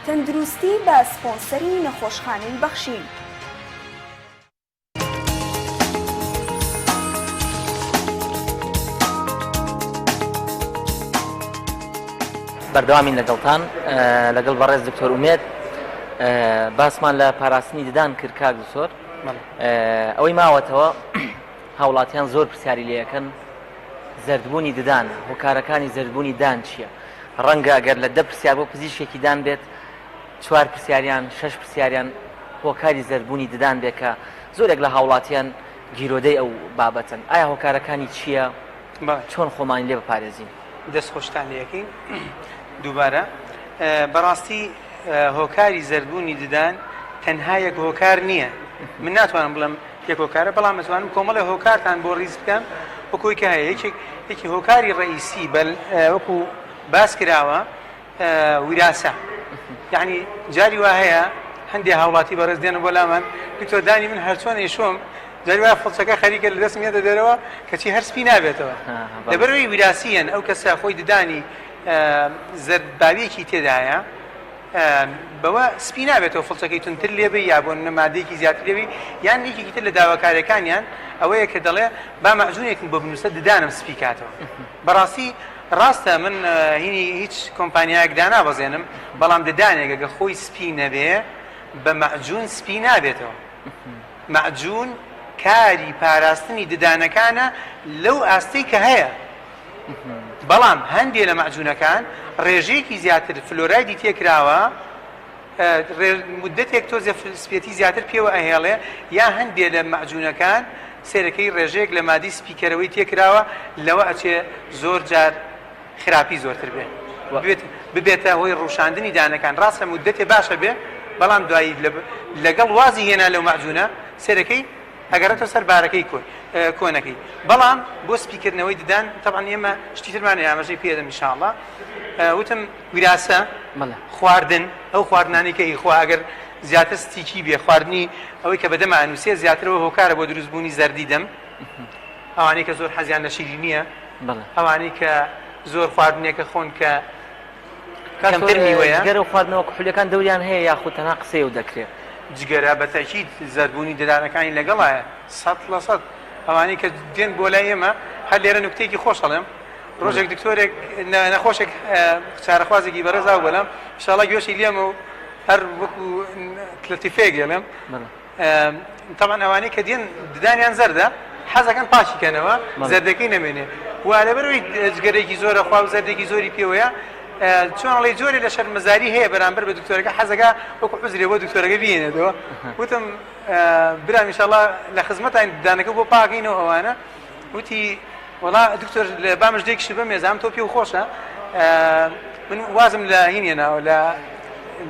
تەندروستی بە سپۆنسەری نەخۆشخانەی بەخشین بەردەوامین لەگەڵتان لەگەڵ بەڕێز دکتۆر ئومێد باسمان لە پاراستنی ددان کرد کاک زۆر ئەوەی ماوەتەوە هاوڵاتیان زۆر پرسیاری لێەکەن زەردبوونی ددان هۆکارەکانی زەردبوونی دان چییە ڕەنگە ئەگەر لە 10 پرسیار بۆ پزیشکێکی دان بێت 4 پرسیاریان 6 پرسیاریان هۆکاری زەردبوونی ددان بێت کە زۆرێک لە هاوڵاتیان گیرۆدەی ئەو بابەتن ئایا هۆکارەکانی چییە چۆن خۆمانی لێ بپارێزین دەست خۆشتان لەکەین دووبارە بەڕاستی هۆکاری زەردبوونی ددان تەنها یەک هۆکار نییە من ناتوانم بڵم یەک هۆکارە بەڵام مەتوانم کۆمەڵی هۆکارتان بۆ ڕیز بکەم وەکوی کە هەیە یەکی هۆکاری ڕئیسی وەکو باس کراوە ویراسە یعنی جاری وا هەیە هەندێک هاوڵاتی بەڕێز دێنە بۆ لامان دکتۆر دانی من هەرچۆن ئێشۆم جاری وایە فڵچەکە خەریکە لە دەست مێدە دەرەوە کەچی هەر سپی نابێتەوە لەبەرەوەی ویراسیەن ئەو کەسە خۆی ددانی زەرباویەکی تێدایە بەوە سپی نابێتەوە فڵچەکەی تونتر لێبێ یا بۆ نەمادەیەکی زیاتر لێبی یان یەکێکی تر لە داواکاریەکانیان ئەوەیە کە دەڵێ با مەعجونێکم بۆ بنووسە ددانم سپی کاتەوە بەڕاستی ڕاستە من هیچ کۆمپانیایەک دانابەزێنم بەڵام ددانێکە خۆی سپی نەبێ بە مەعجون سپی نابێتەوە مەعجون کاری پاراستنی ددانەکانە لەو ئاستەی کە هەیە بەڵام هەندێک لە مەعجونەکان ڕێژەیەکی زیاتر فلۆرایدی تێکراوە مدەتێک تۆزە سپێتی زیاتر پێوە ئەهێڵێ یا هەندێک لە مەعجونەکان سێرەکەی ڕێژەیەک لە مادی سپیکەرەوەی تێکراوە لەوە ئەچێ زۆر جار خراپی زۆرتر ببێتە هۆی ڕوشاندنی دانەکان ڕاستە مدەتێ باشە بێ بەڵام دوایی لەگەڵ وازی هێنا لەو مەعجونە سێرەکەی ئەگەرێتە سەر بارەکەی کۆنەکەی بەڵام بۆ سپیکردنەوەی ددان تەبعاً ئێمە شتی ترمانە ئاماژەی پێدەم ئینشاءڵڵا وتم ویراسە خواردن ئەو خواردنانی کە ئیخوا ئەگەر زیاتر ستیکی بێ خواردنی ئەوەی کە بەدەم ئانووسێ زیاترەوە هۆکارە بۆ دروستبوونی زەردی دەم ئەوانەی کە زۆر حەزیان لە شیرینیە ئەوانەی کە زۆر خواردنێکە خۆن کە کەمتر میوەیە گەرە خواردنەوە کوحولەکان دەوریان هەیە یاخود تەنها قسەی و دەکرێت جگەرە بە تاکید زەربوونی ددانەکانی لەگەڵایە 100% ئەوانەی کە دێن بۆ لای ئێمە هەر لێرە نوکتەیەکی خۆش ئەڵێم ڕۆژێک دکتۆرێک نەخۆشێک چارەخوازێکی بەڕێزاو بەلام ئینشاڵڵا گوێشی لێمە و هەر وەکو لەتیفێک گەڵێم تەبعاً ئەوانەی کە دێن ددانیان زەردە حەزەکەن پاشیکەنەوە زەردەکەی نەمێنێ وا لەبەرەوەی جگەرێکی زۆرە خوا و زەردێکی زۆری پێوەیە چۆن ئەڵێ جۆری لە شەرمەزاری هەیە بەرامبەر بە دکتۆرەکە حەزەکە وەکو حوزرێ بۆ دکتۆرەکە بێنێتەوە وتم برام ئینشاءڵڵا لە خزمەتان ددانەکە بۆ پاکەینەوە ئەوانە وتی وەڵا دکتۆر لە بامژدێکیشی بە مێزام تۆ پێ و خۆشە من وازم لە هینێناوە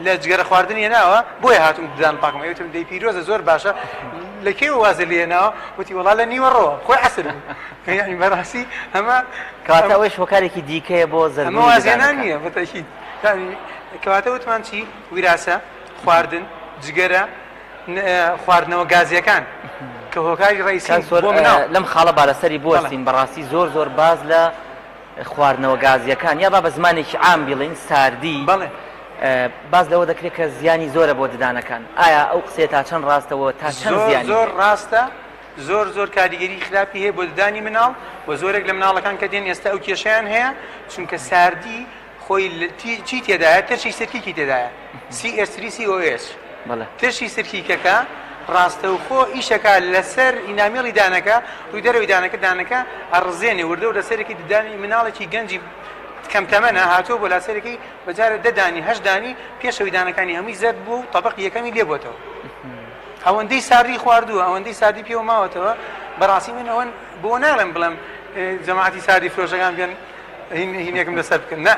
لە جگەرە خواردن هێناوە بۆیە هاتوم ددان پاکم وتم دەی پیرۆزە زۆر باشە لە کێوە وازە لێناوە وتی وەڵا لە نیوەڕۆوە خۆی عەسر یعنی بەڕاستی ئەمە کەواتە ئەوەش هۆکارێکی دیکەیە بۆ زەردی ئەمە وازێنان نییە بەتەکید کەواتە وتمان چی ویراسە خواردن جگەرە خواردنەوە گازیەکان کە هۆکاری ڕئیسی لەم خاڵە بارەسەری بوەستین بەڕاستی زۆر باز لە خواردنەوە گازیەکان یا با بە زمانێکی عام بڵین ساردی باز لەوە دەکرێت کە زیانی زۆرە بۆ ددانەکان ئایا ئەو قسێ تا چەند ڕاستەوە تا چەند زیانی زۆر ڕاستە زۆر کاریگەری خراپی هەیە بۆ ددانی مناڵ و زۆرێک لە مناڵەکان کە دێن ئێستا ئەو کێشیان هەیە چونکە ساردی خۆی چی تێدایە ترشی سەرکیکی تێدایە CH3COH ترشی سەرکیکەکە ڕاستە و خۆ ئیشەکە لەسەر ئینامیڵی دانەکە ڕووی دەرەوەی دانەکە هەڕزێنێ وردە و لەسەرێکی ددانی مناڵێکی گەنجی کەم تەمەنە هاتووە بۆ لاسەرەکەی بەجارە دەدانی هەشدانی پێشەوەی دانەکانی هەمووی زەرد بوو و تەبەق یەکەمی لێبووەتەوە ئەوەندەی ساردی خواردووە ئەوەندەی ساردی پێوە ماوەتەوە بەڕاستی من ئەوەن بۆ ناڵێم بڵێم جەماعەتی ساردی فرۆشەکان بێن هینێکم لەسەر بکەن نه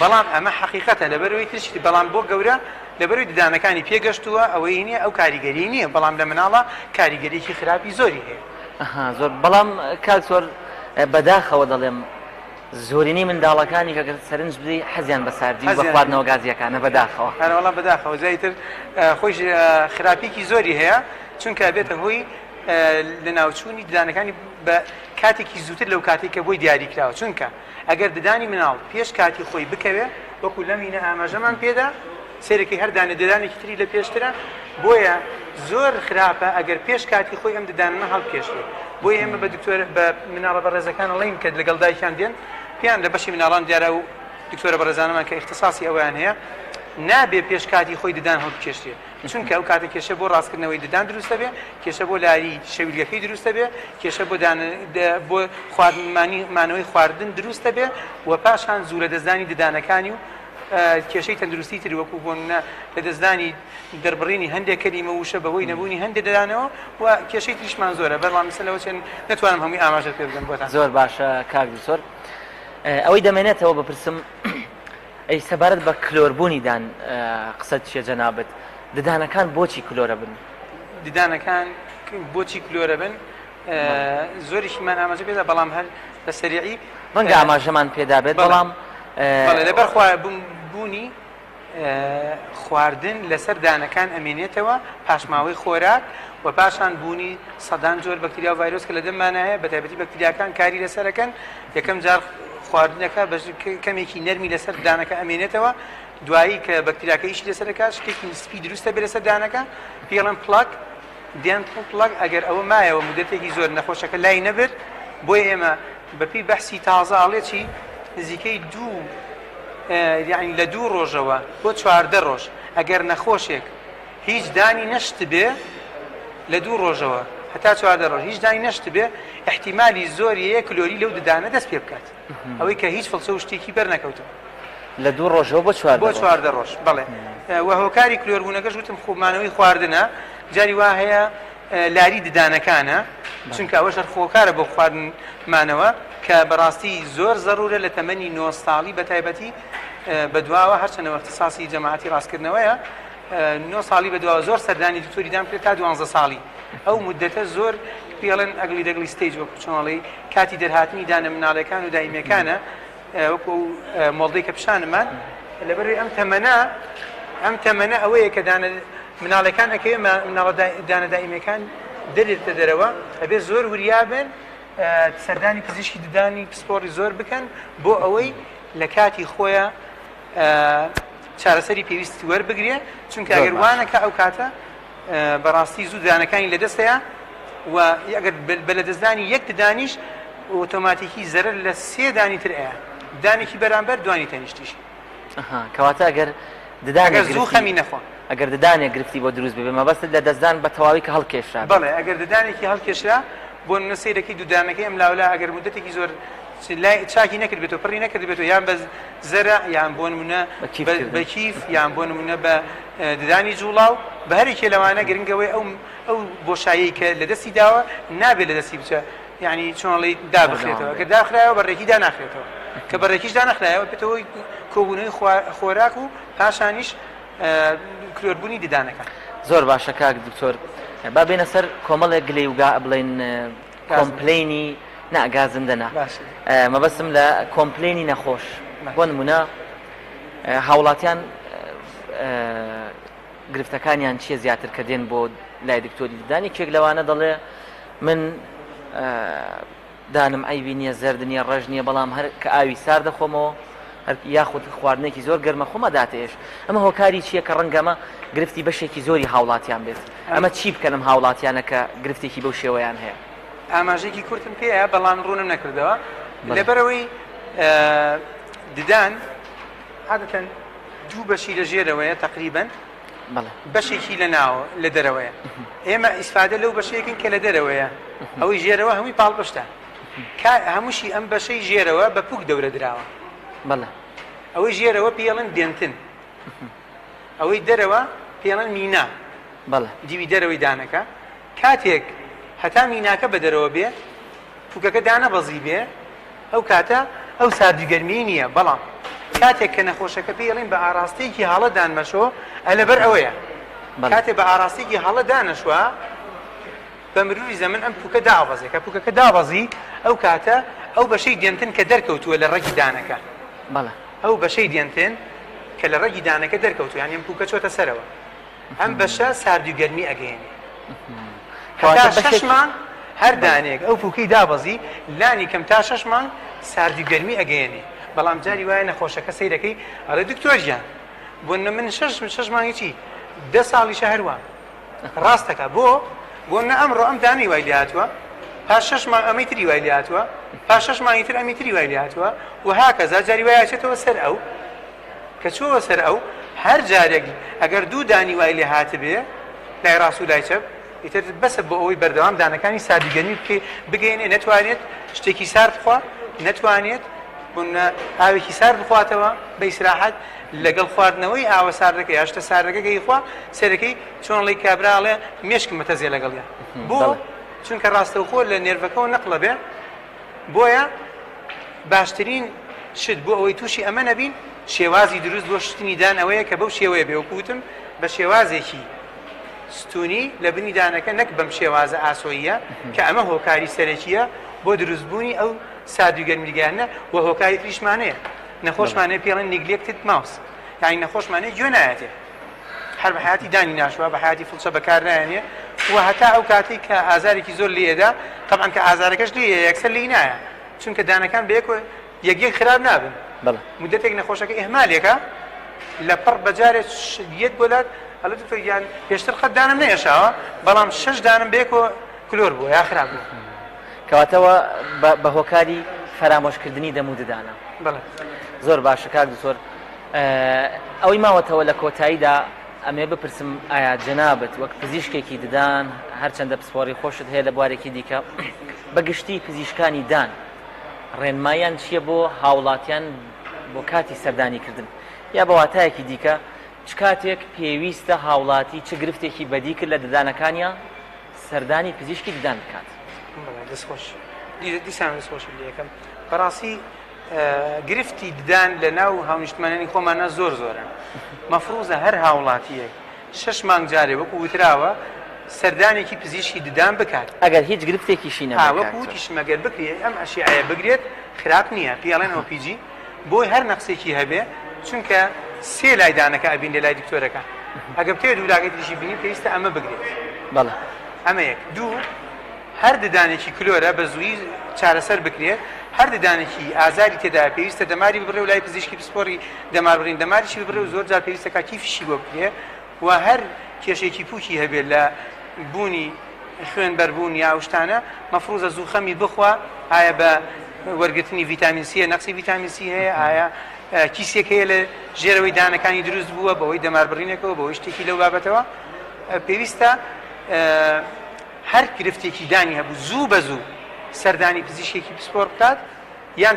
بەڵام ئەمە حەقیقەتە لەبەرەوەی ترشتی بەڵام بۆ گەورە لەبەرەوەی ددانەکانی پێگەشتووە ئەوەی نییە ئەو کاریگەری نییە بەڵام لە مناڵە کاریگەریکی خراپی زۆری هەیە زۆر بەڵام کاک زۆر بەداخەوە دەڵێم زۆرینی منداڵەکانی کە سەرنج بدەی حەزیان بە ساردی بە خواردنەوە گازیەکانە بەداخەوە هەروەڵا بەداخەوە جایتر خۆش خراپێکی زۆری هەیە چونکە بێتە هۆی لە ناوچوونی ددانەکانی بە کاتێکی زووتر لەو کاتێککە بۆی دیاری کراوە چونکە ئەگەر ددانی مناڵ پێش کاتی خۆی بکەوێ وەکو لەمینە ئاماژەمان پێدا سێرەکەی هەر ددانێکی تری لە پێشترە بۆیە زۆر خراپە ئەگەر پێش کاتی خۆی ئەم ددانە هەڵکێشێ بۆیە ئێمە بە دکتۆر بە مناڵە بەڕێزەکان ئەڵێن کە لەگەڵ دایکیان دێن پێیان لە بەشی مناڵان دیارە و دکتۆرە بەڕێزانەمان کە اختصاصی ئەویان هەیە نابێ پێش کاتی خۆی ددان هەڵکێشێ چونکە ئەو کاتە کێشە بۆ ڕاستکردنەوەی ددان دروستە بێ کێشە بۆ لاری شەویلگەکەی دروستە بێ کێشە بۆ مانەوەی خواردن دروستە بێ و پاشان زوورە دەستدانی ددانەکانی و کێشەی تەندروستی تری وەکو بۆ لە دەستدانی دەربڕینی هەندێک کەلیمە وشە بەهۆی نەبوونی هەندێک دەدانەوە و کێشەی تریشمان زۆرە بەڵام لەوە چێن نەتوانم هەمووی ئاماژە پێ بدەم بۆتان زۆر باشە کاک زۆر ئەوەی دەمێنێتەوە بپرسم ئەی سەبارەت بە کلۆربوونی دان قسەت چیە جەنابەت ددانەکان بۆچی کلۆرە بن ددانەکان بۆچی کلۆرە بن زۆریشیمان ئاماژە پێدا بەڵام هەر بە سەریعی ڕەنگە ئاماژەمان پێدا بێت بەڵام لەبەر بوونی خواردن لەسەر دانەکان ئەمێنێتەوە پاشماوەی خۆراک و پاشان بوونی سەدان جۆر بەکتریا و ڤایرۆس کە لە دەمانایە بە تایبەتی بەکتریاکان کاری لەسەرەکەن یەکەم جار خواردنەکە کەمێکی نەرمی لەسەر دانەکە ئەمێنێتەوە دوایی کە بەکتریاکە ئیشی لەسەرەکە شتێکی نسپی دروستە بێ لەسەر دانەکە پێڵەن پڵک دیان پڵک ئەگەر ئەوە مایەوە مدەتێکی زۆر نەخۆشەکە لای نەبێت بۆی ئێمە بەپی بەحسی تازە ئاڵێکی نزیکەی یعنی لە 2 ڕۆژەوە بۆ 14 ڕۆژ ئەگەر نەخۆشێک هیچ دانی نەشت بێ لە 2 ڕۆژەوە هەتا 14 ڕۆژ هیچ دانی نەشت بێ احتیمالی زۆریەیە کلۆری لەو ددانە دەست پێ بکات ئەوەی کە هیچ فڵسە و شتێکی بەر نەکەوتەوە لە 2 ڕۆژەوە بۆ 14 ڕۆژ بەڵێ و هۆکاری کلۆربوونەکەش وتم خومانەوەی خواردنە جاری وا هەیە لاری ددانەکانە چونکە ئەوە شەرخۆکارە بۆ خواردنمانەوە کە بەڕاستی زۆر زەرورە لە تەمەنی 9 ساڵی بە تایبەتی بەدواوە هەرچەنەوە اختصاصی جەماعەتی ڕاستکردنەوەیە 9 ساڵی بەدواوە زۆر سەردانی دکتۆری دام کرێت تا 12 ساڵی ئەو مدەتە زۆر پێڵێن ئەگلی دەگلی ستیج وەکو چۆنڵی کاتی دەرهاتنی دانە مناڵەکان و دایمەکانە وەکو مۆڵدەی کە پیشانمان لەبەر ئەم تەمەنە ئەوەیە کە مناڵەکان ئەکەوێ مناڵە دانە دائیمەکان دەرێتە دەرەوە ئەبێ زۆر وریابن سەردانی پزیشکی ددانی پسپۆڕی زۆر بکەن بۆ ئەوەی لە کاتی خۆیان چارەسەری پێویستی وەربگرێ چونکە ئەگەر وانەکە ئەو کاتە بەڕاستی زوو ددانەکانی لەدەستەیە و ئەگەر بە لەدەستدانی یەک ددانیش ئۆتۆماتیکی زەرەر لە 3 دانی تر ئەیە دانێکی بەرامبەر دوانی تەنیشتیشی کەواتە ئەگەر زوو خەمی نەخۆن ئەگەر ددانێک گرفتی بۆ دروست ببێ مەبەست لە دەستدان بە تەواوی کە هەڵکێشرا بەڵێ ئەگەر ددانێکی هەڵکێشرا بۆ نسەیرەکەی دوودانەکەی ئەم لاولا ئەگەر مدەتێکی زۆر چاکی نەکرد بێتەوە پڕی نەکرد بێتەوە یان بە زەرە یان بۆ نمونە بە کیف یان بۆ نمونە بە ددانی جوڵاو بە هەرێکێ لەوانە گرنگەوەی ئەو بۆشایی کە لە دەستی داوە نابێت لە دەستی بچە یعنی چۆنڵی دابخرێتەوە کە داخرایەوە بەڕێکی داناخرێتەوە کە بەڕێکیش دانەخرایەوە بێتەوەی کۆبوونەوەی خۆراک و پاشانیش کلۆربوونی ددانەکە زۆر باشە کاک دکتۆر با بێنە سەر کۆمەڵێک گلەی وگا بڵێن کۆمپلەینی ناگازندەنا مەبەستم لە کۆمپلێنی نەخۆش بۆ نمونە هاوڵاتیان گرفتەکانیان چیە زیاتر کە دێن بۆ لای دکتۆری ددانی کێک لەوانە دەڵێ من دانم ئەیبی نییە زەرد نییە ڕژ نییە بەڵام هەر کە ئاوی سار دەخۆمەوە یاخود خواردنێکی زۆر گەرمە خۆمە داتێش ئەمە هۆکاری چییە کە ڕەنگەمە گرفتی بەشێکی زۆری هاوڵاتیان بێت ئەمە چی بکەنم هاوڵاتیانە کە گرفتێکی بەو شێوەیان هەیە ئاماژێکی کورتم پێەیە بەڵام ڕوونم نەکردەوە لەبەرەوەی ددان عادەتەن 2 بەشی لە ژێرەوەیە تقریبەن بەشێکی لە ناوە لە دەرەوەیە ئێمە ئیسفادە لەو بەشەیەکن کە لە دەرەوەیە ئەوەی ژێرەوە هەمووی پاڵپشتە هەمووشی ئەم بەشەی ژێرەوە بە پوک دەورە دراوە ئەوەی ژێرەوە پێڵن دێنتن ئەوەی دەرەوە پێڵن مینا دیوی دەرەوەی دانەکە کاتێک هەتا میناکە بە دەرەوە بێ پوکەکە دانە بەزی بێ ئەو کاتە ئەو ساردیگەرمی نییە بەڵام کاتێک کە نەخۆشەکە پێڵین بە ئاراستەیەکی هەڵە دانمەشۆ لەبەر ئەوەیە کاتێک بە ئاراستەیەکی هەڵە دانەشوە بە مروری زەمن ئەم پوکە دابەزێ کە پوکەکە دابەزی ئەو کاتە ئەو بەشەی دێنتن کە دەرکەوتووە لە ڕێگی دانەکە ئەو بەشەی دێنتن کە لە ڕێگی دانەکە دەرکەوتووە یان ئەم پوکە چۆتە سەرەوە ئەم بەشە ساردیگەرمی ئەگەێنێ تا 6 مانگ هەر دانێک ئەو پوکەی دابەزی لانی کەم تا 6 مانگ ساردیگەرمی ئەگەێنێ بەڵام جاری وایە نەخۆشەکە سەیرەکەی ئەڵێ دکتۆرجیان بۆ من 6 مانگی چی 10 ساڵیشە هەروە ڕاستەکە بۆ نە ئەمڕۆ ئەم دانەی وای لێ هاتووە پاش 6 مانگ ئەمەی تری وای لێ هاتووە پاش 6 مانگی تر ئەمی تری وای لێ هاتووە و هاکەزا جاری وایە چێتەوە سەر ئەو کە چۆوە سەر ئەو هەر جارێک ئەگەر 2 دانی وای لێ هاتبێ لای ڕاست و لای چەپ ئیتر بەسە بۆ ئەوەی بەردەوام دانەکانی ساردیگەرمی بگەێنێ نەتوانێت شتێکی سارد بخوا نەتوانێت ئاوێکی سارد بخواتەوە بە ئیسراحەت لەگەڵ خواردنەوەی ئاوە ساردەکە یا شتە ساردەکەی خوا سەرەکەی چۆنڵی کابراڵێ مێشکم مەتەزیێ لەگەڵیان بۆ چونکە ڕاستەوخۆ لە نێرڤەکەەوە نەقڵە بێ بۆیە باشترین شت بۆ ئەوەی تووشی ئەمە نەبین شێوازی دروست بۆ شتنی دان ئەوەیە کە بەو شێوەیە بێ وەکوتم بە شێوازێکی ستونی لە بنی دانەکە نەک بەم شێوازە ئاسۆییە کە ئەمە هۆکاری سەرەکیە بۆ دروستبوونی ئەو سادوگەرمیگانە و هۆکاری تریشمانەیە نەخۆشمانەیە پێڵێن نیگلێکتت ماوس یعنی نەخۆشمانەیە گوێ نایەتێ هەر بە حیاتی دانی ناشوە بە حیاتی فڵچە بەکار نایەنێ و هەتا ئەو کاتی کە ئازارێکی زۆر لێدا طبعاً کە ئازارەکەش لێ یەکسەر لێی نایە چونکە دانەکان بەیەک یەکێک خراپ نابن مدەتێک نەخۆشەکە ئێهمالێکە لە پڕ بەجارێ یەک بۆلات هەڵێت یان پێشتر خەت دانم نێشاوە بەڵام 6 دانم بێک و کلۆر بووە یا خراپ بوو کەواتەوە بە هۆکاری فەرامۆشکردنی دەم و ددانە زۆر باشە کاک دکتۆر ئەوەی ماوەتەوە لە کۆتاییدا ئەمێ بپرسم ئایا جەنابەت وەک پزیشکێکی ددان هەرچەندە پسپۆڕی خۆشت هەیە لە بوارێکی دیکە بەگشتی پزیشکانی دان ڕێنمایان چییە بۆ هاوڵاتیان بۆ کاتی سەردانیکردن یا بە واتایەکی دیکە چ کاتێک پێویستە هاوڵاتی چ گرفتێکی بەدی کرد لە ددانەکانیان سەردانی پزیشکی ددان بکات دەستخۆش دیسان دەستخۆشی لەکەم بەڕاستی گرفتی ددان لە ناو هاونیشتمانانی خۆمانە زۆر زۆرە مەفروزە هەر هاوڵاتیەک 6 مانگ جارێ وەکو وتراوە سەردانێکی پزیشکی ددان بکات ئەگەر هیچ گرفتێکیشی نەبێت وەکو وتیشمەگەر بکرێت ئەم ئەشیعەیە بگرێت خراپ نییە پێڵێن ئۆپیجی بۆی هەر نەقسێکی هەبێ چونکە سێ لای دانەکە ئەبین لە لای دکتۆرەکە ئەگەر بتێت دوولاگەی دیشی بینی پێویستە ئەمە بگرێت بەڵێ ئەمە یەک دوو هەر ددانێکی کلۆرە بە زووی چارەسەر بکرێت هەر ددانێکی ئازاری تێدا پێویستە دەماری ببڕێ و لای پزیشکی پسپۆڕی دەماربڕین دەماریشی ببڕێ و زۆر جار پێویستە کیفیشی بۆ بکرێت و هەر کێشێکی پوکی هەبێت لە بوونی خوێنبەربوون یا شتانە مەفروزە زوو خەمی بخوا ئایا بە وەرگرتنی ڤیتامین سیە نەقسی ڤیتامین سی هەیە ئایا کیسێک هەیە لە ژێرەوەی دانەکانی دروست بووە بەوەی دەماربڕینێکەوە بەوەی شتێکی لەو بابەتەوە پێویستە هەر گرفتێکی دانی هەبوو زوو بە زوو سەردانی پزیشکێکی پسپۆڕ بکات یان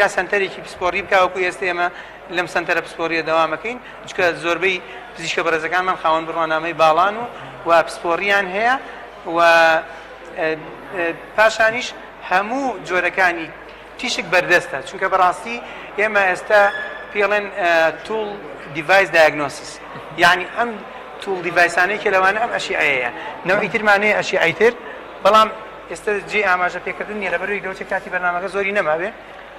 یا سنتەرێکی پسپۆڕی بکوەکو ئێستا ئێمە لەم سنتەرە پسپۆڕیە دەوامەکەین چکە زۆربەی پزیشکە بەڕێزەکانمان خاوەن بڕوانامەی باڵان و پسپۆڕیان هەیە و پاشانیش هەموو جۆرەکانی تیشک بەردەستە چونکە بەڕاستی ئێمە ئێستا پێڵێن توڵ دیڤایس دایگنۆسیس یعنی ئەم توڵ دیڤایسانەی کە لەوانە ئەم ئەشیعەیە نەوەی ترمانەیە ئەشیعەی تر بەڵام ئێستا جێ ئاماژە پێکردن نیە لەبەروی گەوچی کاتی بەرنامەکە زۆری نەماوێ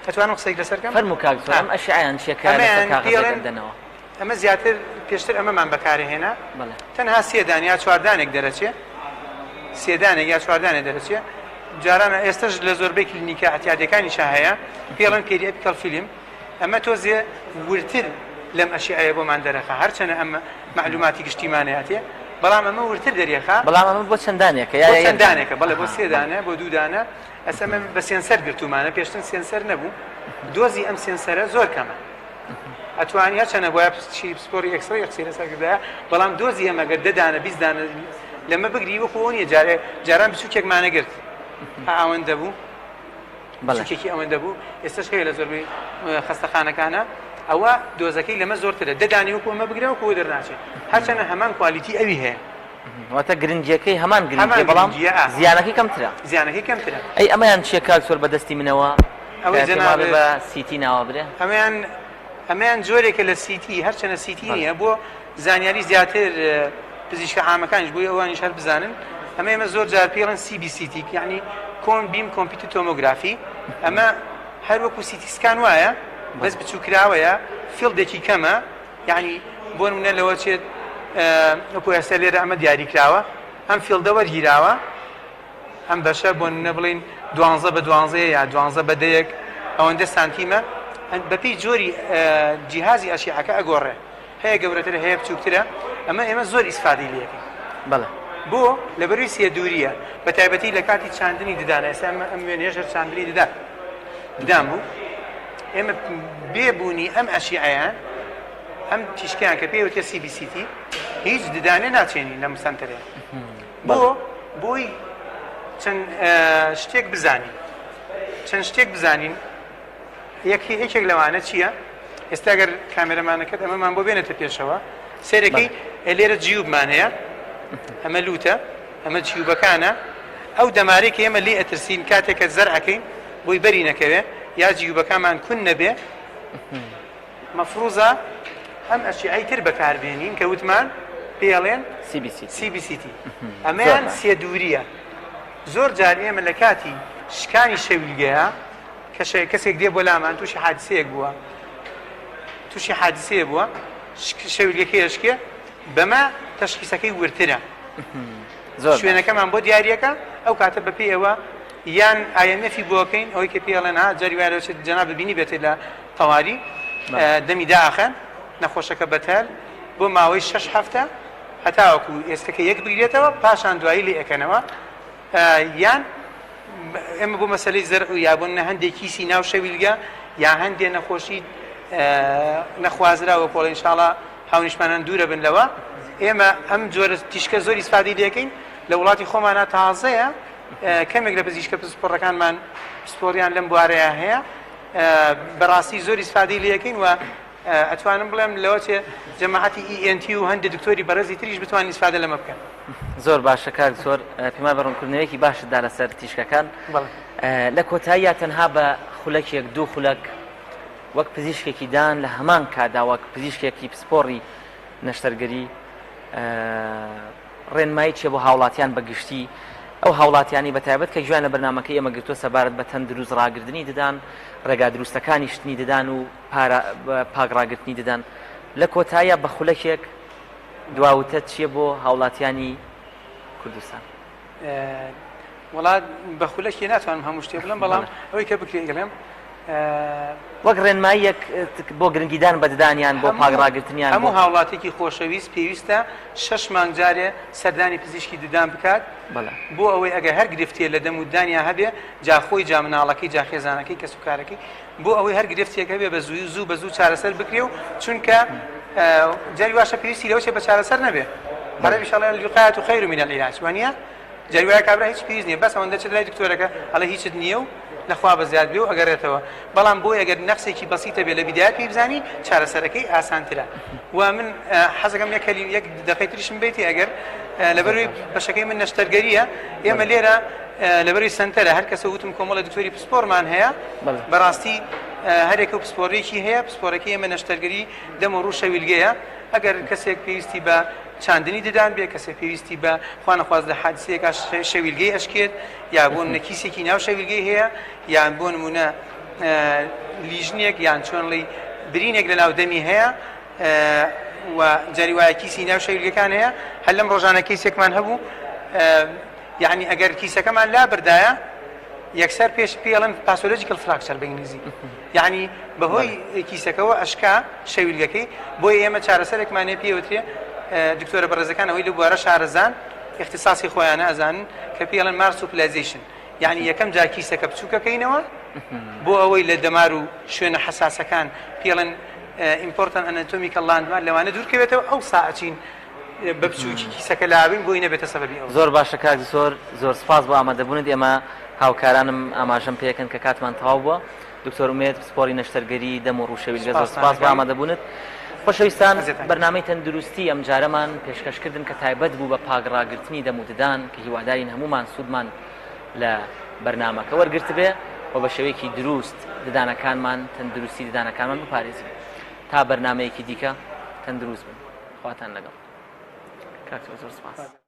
ئەتوانم قسەی لەسەرکەم فەرموو کاک دکتۆر ئەم ئەشیعەیان چیەکە دەنەوە ئەمە زیاتر پێشتر ئەمەمان بەکارهێنا تەنها سێدان یا چواردانێک دەرەچێ سێدانێک یا چواردانێک دەرەچێ جارانە ئێستش لە زۆربەی کلینیکە ئەتیادەکانیش هەیە پێڵەن پێریەپیکەڵ فیلم ئەمە تۆزێ ورتر لەم ئەشیعەیە بۆمان دەرەخە هەرچەنە ئەمە معلوماتی گشتیمانەیەتێ بەڵام ئەمە ورتر دەریەخە بەڵام ئەمە بۆ چەندانێکە یا چەندانێکە بەڵێ بۆ سێدانە بۆ دوودانە ئەسەمە بە سێنسەر گرتومانە پێشتن سێنسەر نەبوو دۆزی ئەم سێنسەرە زۆر کەمە ئەتوانی هەرچەنە بۆە پسپۆری ئەکسڕی قسەی لەسەرکردایە بەڵام دۆزی ئەمەگەر دەدانە 20 دانە لەمە بگری وەکو نیە جاران بچووکێکمانە گرت ئەوەندە بوو بەڵێکی ئەوەندە بوو ئێستش هەیە لە زۆربەی خەستەخانەکانە ئەوە دۆزەکەی لەمە زۆرترە دەدانی وەکو ئەمە بگرەوە کۆ دەرناچێت هەرچەنە هەمان کوالیتی ئەوی هەیە واتە گرنگیەکەی هەمان گرنگیە بەڵام زیانەکەی کەمترە زیانەکەی کەمترە ئەی ئەمەیان چیە کاک زۆر بەدەستی منەوە ئەوەی جەناب بە سیتی ناوە برێ ئەمەیان جۆرێکە لە سیتی هەرچەنە سیتی نییە بۆ زانیاری زیاتر پزیشکە عامەکانیش بۆی ئەوانیش هەر بزانن ئەمە زۆر جار پێڵن CBCT یعنی کۆن بیم کۆمپیوتر تۆمۆگرافی ئەمە هەر وەکو سیتی سکان وایە بەس بچووکراوەیە فیلدێکی کەمە یعنی بۆ نمونە لەوە چێت وەکو ئێستا لێرە ئەمە دیاریکراوە ئەم فیلدە وەرگیراوە ئەم بەشە بۆ نمونە بڵین 12 بە 12 یا 12 بە 10 ئەوەندە سانتیمە بەپی جۆری جیهازی ئەشیعەکە ئەگۆڕێ هەیە گەورەتر هەیە بچووکترە ئەمە زۆر ئیسفادەی لێکەین بەڵێ بۆ لەبەروی سێدووریە بە تایبەتی لە کاتی چاندنی ددانە ئێستا ئەم وێنێژە چاندنی ددان بوو ئێمە بێبوونی ئەم ئەشیعەیان ئەم تیشکیان کە پێوتە CBCT هیچ ددانێ ناچێنین لە سەنتەرێ بۆی چەند شتێک بزانین یەکێک لەوانە چییە؟ ئێستا گەر کامێرەمانەکەت ئەمەمان بۆ بێنێتە پێشەوە سێرەکەی لێرە جیوبمان هەیە ئەمە لوتە ئەمە جیوبەکانە ئەو دەمارێک ئێمە لێ ئەترسین کاتێکە زەرعەکەین بۆی بەری نەکەوێ یا جیوبەکانمان کون نەبێ مەفروزە ئەم ئەشیعەی تر بەکاربێنین کە وتمان پێڵێن CBCT ئەمەیان سێ دووریە. زۆر جار ئێمە لە کاتی شکانی شەویلگەیە کەسێک دێ بۆ لامان تووشی حادسەیە بووە شەویلگەکەی ئەشکێ بەمە تەشخیصەکەی ورترە. شوێنەکەمان بۆ دیارەکە ئەو کاتە بەپێی ئەوە یان IMF بۆکەین ئەوەی کە پێڵێن جاری وایە جەناب ببینی بێتێت لە تەواوی دەمی داخەن نەخۆشەکە بەتەل بۆ ماوەی 6 هەفتە هەتاوەکو ئێستەکە یەک بگرێتەوە پاشان دوایی لێ ئەەکەنەوە یان ئێمە بۆ مەسەلەی زەرع و یابوون هەندێک کیسی ناو شەویلگە یا هەندێک نەخۆشی نەخوازراوە پۆڵ ئینشاڵڵا هاونیشمانان دوورە بن لەوە ئێمە ئەم جۆرە تیشکە زۆر ئیسفادەی لەکەین لە وڵاتی خۆمانە تازەیە کەمێک لە پزیشکە پسپۆڕەکانمان پسپۆریان لەم بوارەیە هەیە بەڕاستی زۆر ئیسفادەی لەکەین و ئەتوانم بڵێم لەوە چێ جەماعەتی ENT و هەندێک دکتۆری بەڕێزی تریش بتوانین ئیسفادە لەمە بکەن. زۆر باشە کاک زۆر پێمان بەڕوونکردنەوەیەکی باشتدا لەسەر تیشکەکان. لە کۆتاییە تەنها بە خولەکێک دوو خولەک وەک پزیشکێکی دان لە هەمان کادا وەک پزیشکێکی پسپۆڕی نەشتەرگەری ڕێنمایی چێ بۆ هاوڵاتیان بەگشتی ئەو هاوڵاتیانی بەتایبەت کە گوێن لە بەرنامەکەی ئێمە گرتووە سەبارەت بە تەندروست ڕاگررتنی ددان ڕێگا دروستەکانی شتنی ددان و پاگڕاگررتنی ددان لە کۆتاییە بە خولەکێک دواوتە چییە بۆ هاوڵاتیانی کوردستان؟ وڵات بە خولەکی ناتوانم هەموو شتێ بڵم بەڵام ئەوەی کە بکرێگەڵێم وەک ڕێنماییەک بۆ گرنگیدان بەددانیان بۆ پاگڕاگررتنیان هەموو هاوڵاتێکی خۆشەویست پێویستە 6 مانگ جارێ سەردانی پزیشکی ددان بکات بۆ ئەوەی ئەگەر هەر گرفتێ لە دەمودانیا هەبێ جاخۆی جامناڵەکەی جاخێزانەکەی کە سوکارەکەی بۆ ئەوەی هەر گرفتێک هەبێ بە زوو بە زوو چارەسەر بکرێ و چونکە جاری واشە پێویستی لەوە بە چارەسەر نەبێ بەڵێ شڵێ الوقایەت خەیر من العلاج وانە جاری وایە کابرا هیچ پێویست نییە بەس ئەوەندە چ لای دکتۆرەکە هەڵە هیچت نییە و نەخوا بە زیاد بێ و ئەگەڕێتەوە بەڵام بۆ ئەگەر نەخسێکی بەسیتە بێ لە بیدایەت پێی بزانی چارەسەرەکەی ئاسانترە و من حەزەکەم یەک دقەی تریشم بیتی ئەگەر لەبەروی بەشەکەی من نەشتەرگەریە ئێمە لێرە لەبەروی سنتەرە هەر کەسە وتم کۆمەڵە دکتۆری پسپۆرمان هەیە بەڕاستی هەرێکە و پسپۆرێکی هەیە پسپۆرەکەی ئێمە نەشتەرگەری دەم و ڕوو شەویلگەیە ئەگەر کەسێک پێویستی بە چاندنی ددان بێ کەسێک پێویستی بە خوانەخواز لە حادسەیەکە شەویلگەی ئەشکێت یا بۆ نەکیسێکی ناو شەویلگەی هەیە یان بۆ نمونە لیژنێک یان چۆنڵی برینێک لە ناو دەمی هەیە و جاری وایە کیسی ناو شەویلگەکان هەیە هەر لەم ڕۆژانە کیسێکمان هەبوو یعنی ئەگەر کیسەکەمان لا بردایە یەکسەر پێش پێڵم پاسۆلۆجیکل فراکچەر بە ئینگلیزی یعنی بەهۆی کیسەکەەوە ئەشکا شەویلگەکەی بۆی ئێمە چارەسەرێکمانێ پێوترێ دکتۆرە بەڕێزەکان ئەوەی لە بوارە شارەزان اختصاصی خۆیانە ئەزانن کە پێڵن مارسوپلایزیشن یعنی یەکەم جا کیسەکە بچووکەکەینەوە بۆ ئەوەی لە دەمار و شوێنە حساسەکان پێڵن ئیمپۆرتەن ئەناتۆمیکەڵ لاندمان لەوانە دوورکەوێتەوە ئەو ساعچین بە بچووکی کیسەکە لاوین بۆی نەبێتە سەبەبی ئەو. زۆر باشە کاک زۆر سپاس بۆ ئامادەبوونت ئێمە هاوکارانم ئاماژەم پێکەن کە کاتمان تەواو بووە دکتۆر ئومێد پسپۆری نەشتەرگەری دەم و ڕووشەویلگە زۆر سپاس بۆ ئامادەبوونت. خۆشەویستان بەرنامەی تەندروستی ئەم جارەمان پێشکەشکردن کە تایبەت بوو بە پاگڕاگررتنی دەم و ددان کە هیوادارین هەمومان سوودمان لە بەرنامەکە وەرگرت بێ و بە شێوەیەکی دروست ددانەکانمان تەندروستی ددانەکانمان بپارێزین تا بەرنامەیەکی دیکە تەندروست بن خواتان لەگەڵ کاک زۆر سپاس.